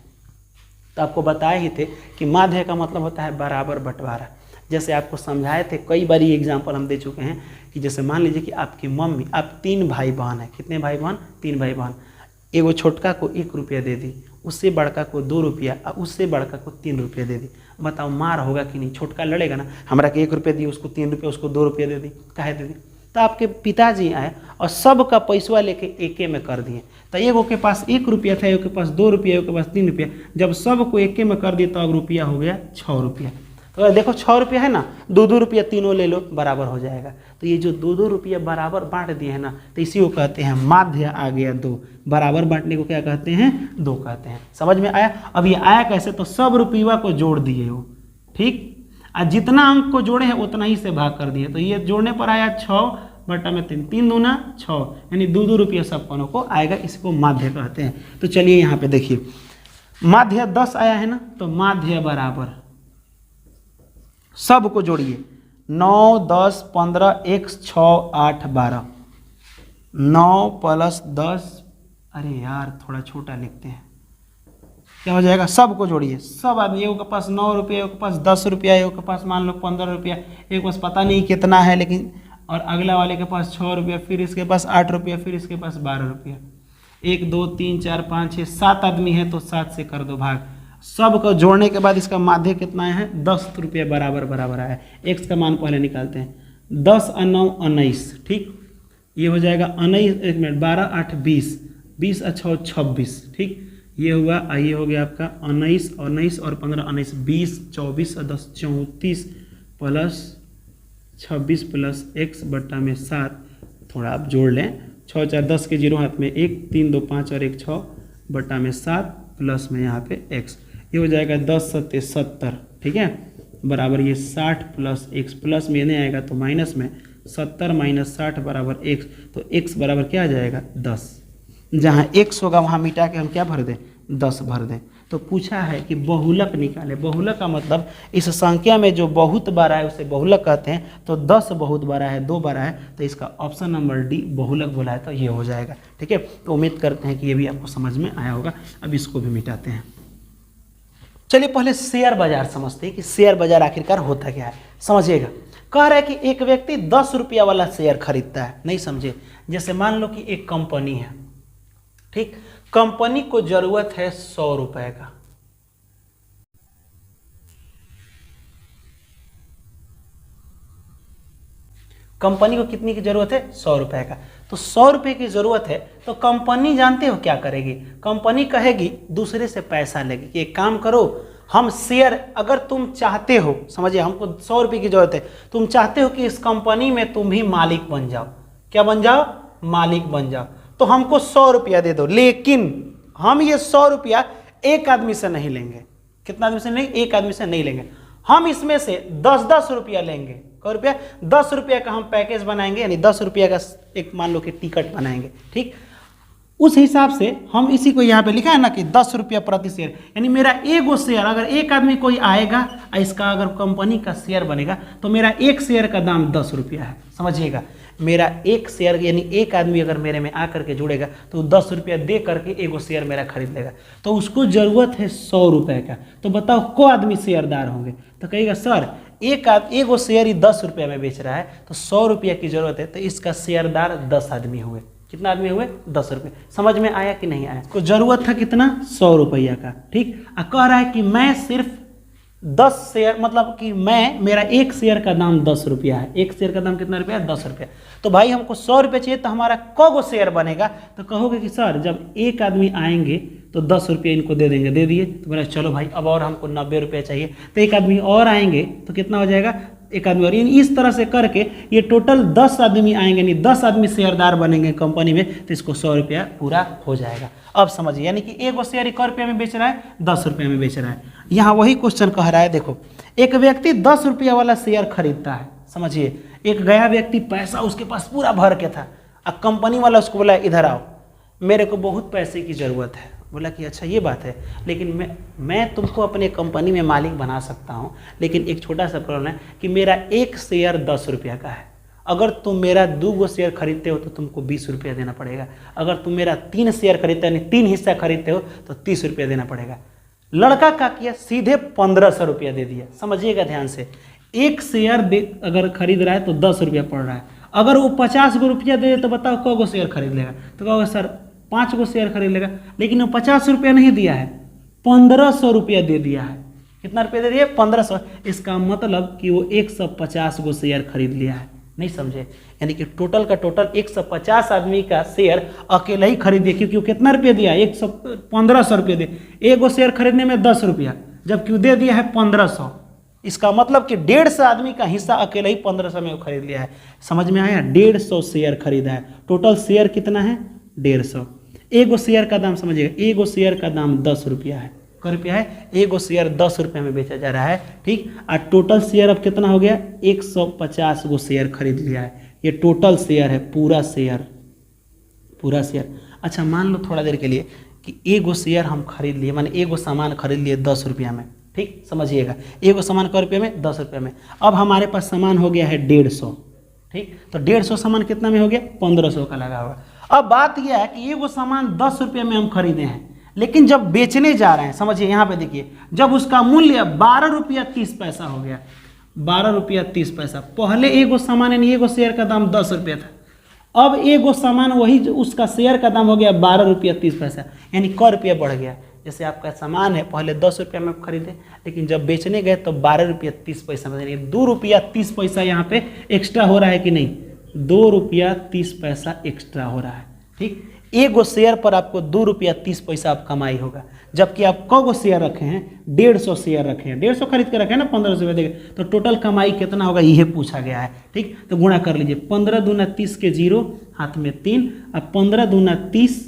तो आपको बताए ही थे कि माध्य का मतलब होता है बराबर बंटवारा। जैसे आपको समझाए थे, कई बार ये एग्जाम्पल हम दे चुके हैं कि जैसे मान लीजिए कि आपकी मम्मी, आप 3 भाई बहन हैं, कितने भाई बहन? 3 भाई बहन। एगो छोटका को 1 रुपया दे दी, उससे बड़का को 2 रुपया, उससे बड़का को 3 रुपया दे दी। बताओ मार होगा कि नहीं? छोटका लड़ेगा ना, हमारा के 1 रुपया दी, उसको 3 रुपया, उसको 2 रुपया दे दी, काहे दे दी? तो आपके पिताजी आए और सब का पैसा लेके एके में कर दिए। तो एगो के पास 1 रुपया था, एगो के पास 2 रुपया, एगो के पास 3 रुपया। जब सबको एके में कर दिए तो अब रुपया हो गया 6 रुपया। तो देखो 6 रुपया है ना, 2-2 रुपया तीनों ले लो, बराबर हो जाएगा। तो ये जो 2-2 रुपया बराबर बांट दिए हैं ना, तो इसी को कहते हैं माध्य आ गया 2। बराबर बांटने को क्या कहते हैं? 2 कहते हैं। समझ में आया? अब ये आया कैसे? तो सब रुपया को जोड़ दिए हो, ठीक, और जितना अंक को जोड़े हैं उतना ही से भाग कर दिए। तो ये जोड़ने पर आया 6/3, 3 दूना 6, यानी 2-2 रुपया सब कोनों को आएगा। इसको माध्य कहते हैं। तो चलिए यहाँ पे देखिए, माध्य 10 आया है ना, तो माध्य बराबर सब को जोड़िए, 9, 10, 15, x 6, 8, 12, 9 + 10, अरे यार थोड़ा छोटा लिखते हैं, क्या हो जाएगा? सब को जोड़िए, सब आदमी, एगो के पास 9 रुपया, एगो के पास 10 रुपया, एगो के पास मान लो 15 रुपया, एक पास पता नहीं कितना है लेकिन, और अगला वाले के पास 6 रुपया, फिर इसके पास 8 रुपया, फिर इसके पास 12 रुपया। 1, 2, 3, 4, 5, 6, 7 आदमी है तो 7 से कर दो भाग। सब को जोड़ने के बाद इसका माध्य कितना है? 10 रुपया बराबर बराबर आया। x का मान पहले निकालते हैं। 10 और 9 19, ठीक, ये हो जाएगा 19, 1 मिनट, 12, 8, 20, 20 और 6 26, ठीक, ये हुआ। ये हो गया आपका 19 और 19 और 15 19, 20, 24 और 10 34 प्लस 26 प्लस x/7, थोड़ा आप जोड़ लें, 6 4 10 के 0 हाथ में 1, 3 2 5 और 1 6/7 प्लस में यहाँ पे x, ये हो जाएगा 10 7 70, ठीक है, बराबर ये 60 प्लस x, प्लस में नहीं आएगा तो माइनस में 70 - 60 बराबर x। तो x बराबर क्या आ जाएगा? 10। जहाँ x होगा वहाँ मिटा के हम क्या भर दें? 10 भर दें। तो पूछा है कि बहुलक निकाले। बहुलक का मतलब इस संख्या में जो बहुत बड़ा है उसे बहुलक कहते हैं। तो 10 बहुत बड़ा है, 2 बड़ा है, तो इसका ऑप्शन नंबर डी बहुलक बोला है, तो ये हो जाएगा, ठीक है। तो उम्मीद करते हैं कि ये भी आपको समझ में आया होगा। अब इसको भी मिटाते हैं। चलिए पहले शेयर बाजार समझते हैं कि शेयर बाजार आखिरकार होता क्या है, समझिएगा। कह रहा है कि एक व्यक्ति 10 रुपया वाला शेयर खरीदता है। नहीं समझे? जैसे मान लो कि एक कंपनी है, ठीक, कंपनी को जरूरत है 100 रुपए का, कंपनी को कितनी की जरूरत है? 100 रुपए का। तो 100 रुपए की जरूरत है तो कंपनी जानते हो क्या करेगी? कंपनी कहेगी दूसरे से पैसा लेगी कि एक काम करो, हम शेयर, अगर तुम चाहते हो, समझिए हमको 100 रुपये की जरूरत है, तुम चाहते हो कि इस कंपनी में तुम भी मालिक बन जाओ। क्या बन जाओ? मालिक बन जाओ। तो हमको 100 रुपया दे दो, लेकिन हम ये 100 रुपया एक आदमी से नहीं लेंगे। कितना आदमी से लेंगे? एक आदमी से नहीं लेंगे। हम इसमें से 10-10 रुपया लेंगे। कै रुपया? 10 रुपया का हम पैकेज बनाएंगे, यानी 10 रुपया का एक मान लो कि टिकट बनाएंगे, ठीक। उस हिसाब से हम इसी को यहाँ पे लिखा है ना कि 10 रुपया प्रति शेयर, यानी मेरा एगो शेयर, अगर एक आदमी कोई आएगा इसका अगर कंपनी का शेयर बनेगा तो मेरा एक शेयर का दाम 10 रुपया है। समझिएगा, मेरा एक शेयर, यानी एक आदमी अगर मेरे में आकर के जुड़ेगा तो 10 रुपया दे करके एगो शेयर मेरा खरीद लेगा। तो उसको जरूरत है 100 रुपये का। तो बताओ को आदमी शेयरदार होंगे? तो कहेगा सर एगो शेयर ही 10 रुपया में बेच रहा है, तो 100 रुपया की जरूरत है, तो इसका शेयरदार 10 आदमी हुए। कितना आदमी हुए? 10 रुपये। समझ में आया कि नहीं आया? को जरूरत था कितना? 100 रुपया का, ठीक। कह रहा है कि मैं सिर्फ 10 शेयर, मतलब कि मेरा एक शेयर का दाम 10 रुपया है। एक शेयर का दाम कितना रुपया है? 10 रुपया। तो भाई हमको 100 रुपये चाहिए, तो हमारा कगो शेयर बनेगा? तो कहोगे कि सर जब एक आदमी आएंगे तो 10 रुपये इनको दे देंगे, दे दिए। तो बोला चलो भाई अब और हमको 90 रुपये चाहिए, तो एक आदमी और आएंगे तो कितना हो जाएगा? एक आदमी और। इस तरह से करके ये टोटल 10 आदमी आएंगे, नहीं 10 आदमी शेयरदार बनेंगे कंपनी में, तो इसको 100 रुपया पूरा हो जाएगा। अब समझिए, यानी कि एक शेयर 1 रुपये में बेच रहा है, 10 रुपये में बेच रहा है। यहाँ वही क्वेश्चन कह रहा है, देखो एक व्यक्ति 10 रुपया वाला शेयर खरीदता है, समझिए एक गया व्यक्ति, पैसा उसके पास पूरा भर के था, अब कंपनी वाला उसको बोला इधर आओ मेरे को बहुत पैसे की ज़रूरत है। बोला कि अच्छा ये बात है, लेकिन मैं तुमको अपने कंपनी में मालिक बना सकता हूँ, लेकिन एक छोटा सा प्रॉब्लम है कि मेरा एक शेयर 10 रुपया का है। अगर तुम मेरा 2 शेयर खरीदते हो तो तुमको 20 रुपया देना पड़ेगा। अगर तुम मेरा 3 शेयर खरीदते हो, यानी 3 हिस्सा खरीदते हो, तो 30 रुपया देना पड़ेगा। लड़का क्या किया? सीधे 1500 रुपया दे दिया। समझिएगा ध्यान से, एक शेयर अगर खरीद रहा है तो 10 रुपया पड़ रहा है। अगर वो 50 गो रुपया दे तो बताओ कौ शेयर खरीद लेगा? तो कहोगे सर 5 गो शेयर खरीद लेगा, लेकिन वो 50 रुपया नहीं दिया है, 1500 रुपया दे दिया है। कितना रुपया दे दिया? 1500। इसका मतलब कि वो 150 गो शेयर खरीद लिया है। नहीं समझे? यानी कि टोटल का टोटल 150 आदमी का शेयर अकेला ही खरीद दिया, क्योंकि वो कितना रुपया दिया? 1500 रुपये दे। एक गो शेयर खरीदने में 10 रुपया, जबकि वो दे दिया है 1500। इसका मतलब कि 150 आदमी का हिस्सा अकेला ही 1500 में वो खरीद लिया है। समझ में आया? 150 शेयर खरीदा है। टोटल शेयर कितना है? 150। एक गो शेयर का दाम समझिएगा, एक गो शेयर का दाम 10 रुपया है। क रुपया है? एक गो शेयर 10 रुपये में बेचा जा रहा है, ठीक। और टोटल शेयर अब कितना हो गया? 150 गो शेयर खरीद लिया है। ये टोटल शेयर है, पूरा शेयर, पूरा शेयर। अच्छा मान लो थोड़ा देर के लिए कि एक गो शेयर हम खरीद लिए, माने एक गो सामान खरीद लिए 10 रुपया में, ठीक। समझिएगा, एक गो सामान क रुपये में? 10 रुपये में। अब हमारे पास सामान हो गया है 150, ठीक। तो 150 सामान कितना में हो गया? 1500 का लगा होगा। अब बात यह है कि ये वो सामान 10 रुपये में हम खरीदे हैं, लेकिन जब बेचने जा रहे हैं, समझिए यहाँ पे देखिए, जब उसका मूल्य 12 रुपया 30 पैसा हो गया, 12 रुपया 30 पैसा। पहले एक गो सामान यानी एक गो शेयर का दाम 10 रुपया था, अब एक गो सामान वही उसका शेयर का दाम हो गया 12 रुपया 30 पैसा, यानी क रुपया बढ़ गया। जैसे आपका सामान है पहले 10 रुपया में खरीदे, लेकिन जब बेचने गए तो 12 रुपया 30 पैसा में, यानी 2 रुपया 30 पैसा यहाँ पे एक्स्ट्रा हो रहा है कि नहीं? 2 रुपया 30 पैसा एक्स्ट्रा हो रहा है, ठीक। एक गो शेयर पर आपको 2 रुपया 30 पैसा आप कमाई होगा, जबकि आप कौ गो शेयर रखे हैं? 150 शेयर रखे हैं, 150 खरीद के रखे हैं ना 1500 रुपये देंगे, तो टोटल कमाई कितना होगा यह पूछा गया है, ठीक। तो गुणा कर लीजिए, 15 दूना 30 के 0 हाथ में 3, अब 15 दूना 30,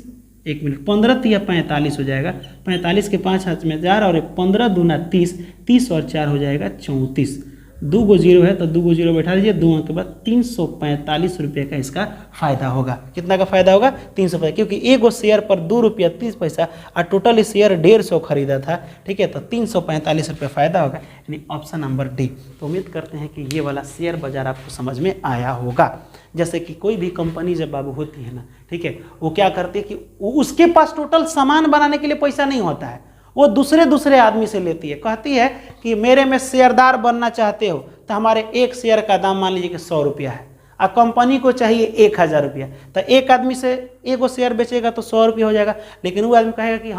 1 मिनट, 15 तिया 45 हो जाएगा, 45 के 5 हाथ में 4, और 15 दूना 30, 30 और 4 हो जाएगा 34। 2 गो 0 है तो 2 गो 0 बैठा दीजिए, 2 के बाद 345 रुपये का इसका फायदा होगा। कितना का फायदा होगा? 300, क्योंकि एक गो शेयर पर 2 रुपया 30 पैसा और टोटल शेयर 150 खरीदा था, ठीक है। तो 345 रुपये फायदा होगा, यानी ऑप्शन नंबर डी। तो उम्मीद करते हैं कि ये वाला शेयर बाजार आपको समझ में आया होगा। जैसे कि कोई भी कंपनी जब बाबू होती है ना, ठीक है, वो क्या करती है कि उसके पास टोटल सामान बनाने के लिए पैसा नहीं होता है, वो दूसरे आदमी से लेती है। कहती है कि मेरे में शेयरदार बनना चाहते हो तो हमारे एक शेयर का दाम मान लीजिए कि 100 रुपया है, और कंपनी को चाहिए 1000 रुपया, तो एक आदमी से एक वो शेयर बेचेगा तो 100 रुपया हो जाएगा। लेकिन वो आदमी कहेगा कि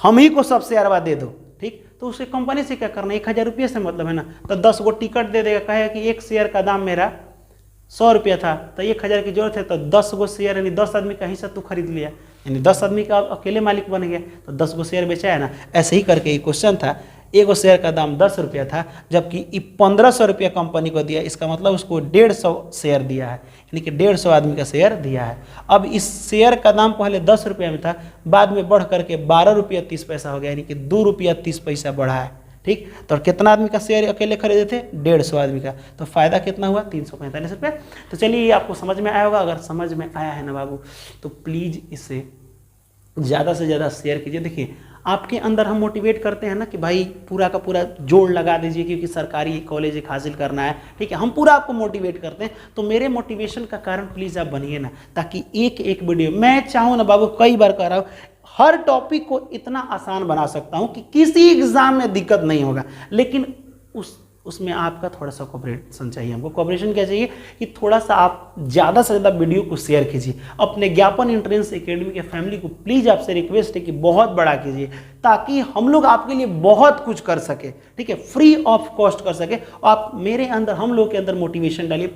हम ही को सब शेयरवा दे दो, ठीक। तो उसे कंपनी से क्या करना? 1000 रुपये से मतलब है ना, तो 10 गो टिकट दे देगा, कहेगा कि एक शेयर का दाम मेरा 100 रुपया था, तो 1000 की जरूरत है, तो 10 गो शेयर यानी 10 आदमी का हिस्सा तू खरीद लिया, यानी 10 आदमी का अकेले मालिक बन गया, तो 10 गो शेयर बेचा है ना। ऐसे ही करके ये क्वेश्चन था, एक गो शेयर का दाम 10 रुपया था, जबकि 1500 रुपया कंपनी को दिया, इसका मतलब उसको 150 शेयर दिया है, यानी कि 150 आदमी का शेयर दिया है। अब इस शेयर का दाम पहले 10 रुपया में था, बाद में बढ़ करके 12 रुपया 30 पैसा हो गया, यानी कि 2 रुपया 30 पैसा बढ़ा है, ठीक। तो कितना आदमी का शेयर अकेले खरीदे थे? 150 आदमी का, तो फायदा कितना हुआ? 345 रुपये। तो चलिए आपको समझ में आया होगा। अगर समझ में आया है ना बाबू, तो प्लीज़ इसे ज़्यादा से ज़्यादा शेयर कीजिए। देखिए आपके अंदर हम मोटिवेट करते हैं ना कि भाई पूरा का पूरा जोड़ लगा दीजिए, क्योंकि सरकारी कॉलेज एक हासिल करना है, ठीक है। हम पूरा आपको मोटिवेट करते हैं, तो मेरे मोटिवेशन का कारण प्लीज़ आप बनिए ना, ताकि एक एक वीडियो, मैं चाहूँ ना बाबू, कई बार कह रहा हूँ, हर टॉपिक को इतना आसान बना सकता हूँ कि किसी एग्ज़ाम में दिक्कत नहीं होगा, लेकिन उसमें आपका थोड़ा सा कोऑपरेशन चाहिए हमको। कोऑपरेशन क्या चाहिए कि थोड़ा सा आप ज़्यादा से ज़्यादा वीडियो को शेयर कीजिए। अपने ज्ञापन एंट्रेंस एकेडमी के फैमिली को प्लीज़ आपसे रिक्वेस्ट है कि बहुत बड़ा कीजिए, ताकि हम लोग आपके लिए बहुत कुछ कर सके, ठीक है, फ्री ऑफ कॉस्ट कर सके। आप मेरे अंदर, हम लोग के अंदर मोटिवेशन डालिए,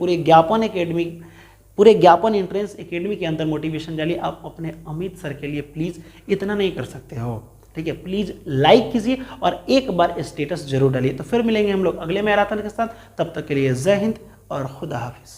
पूरे ज्ञापन एंट्रेंस एकेडमी के अंदर मोटिवेशन डालिए। आप अपने अमित सर के लिए प्लीज़ इतना नहीं कर सकते हो, ठीक है, प्लीज़ लाइक कीजिए और एक बार स्टेटस जरूर डालिए। तो फिर मिलेंगे हम लोग अगले मैराथन के साथ, तब तक के लिए जय हिंद और खुदा हाफिज।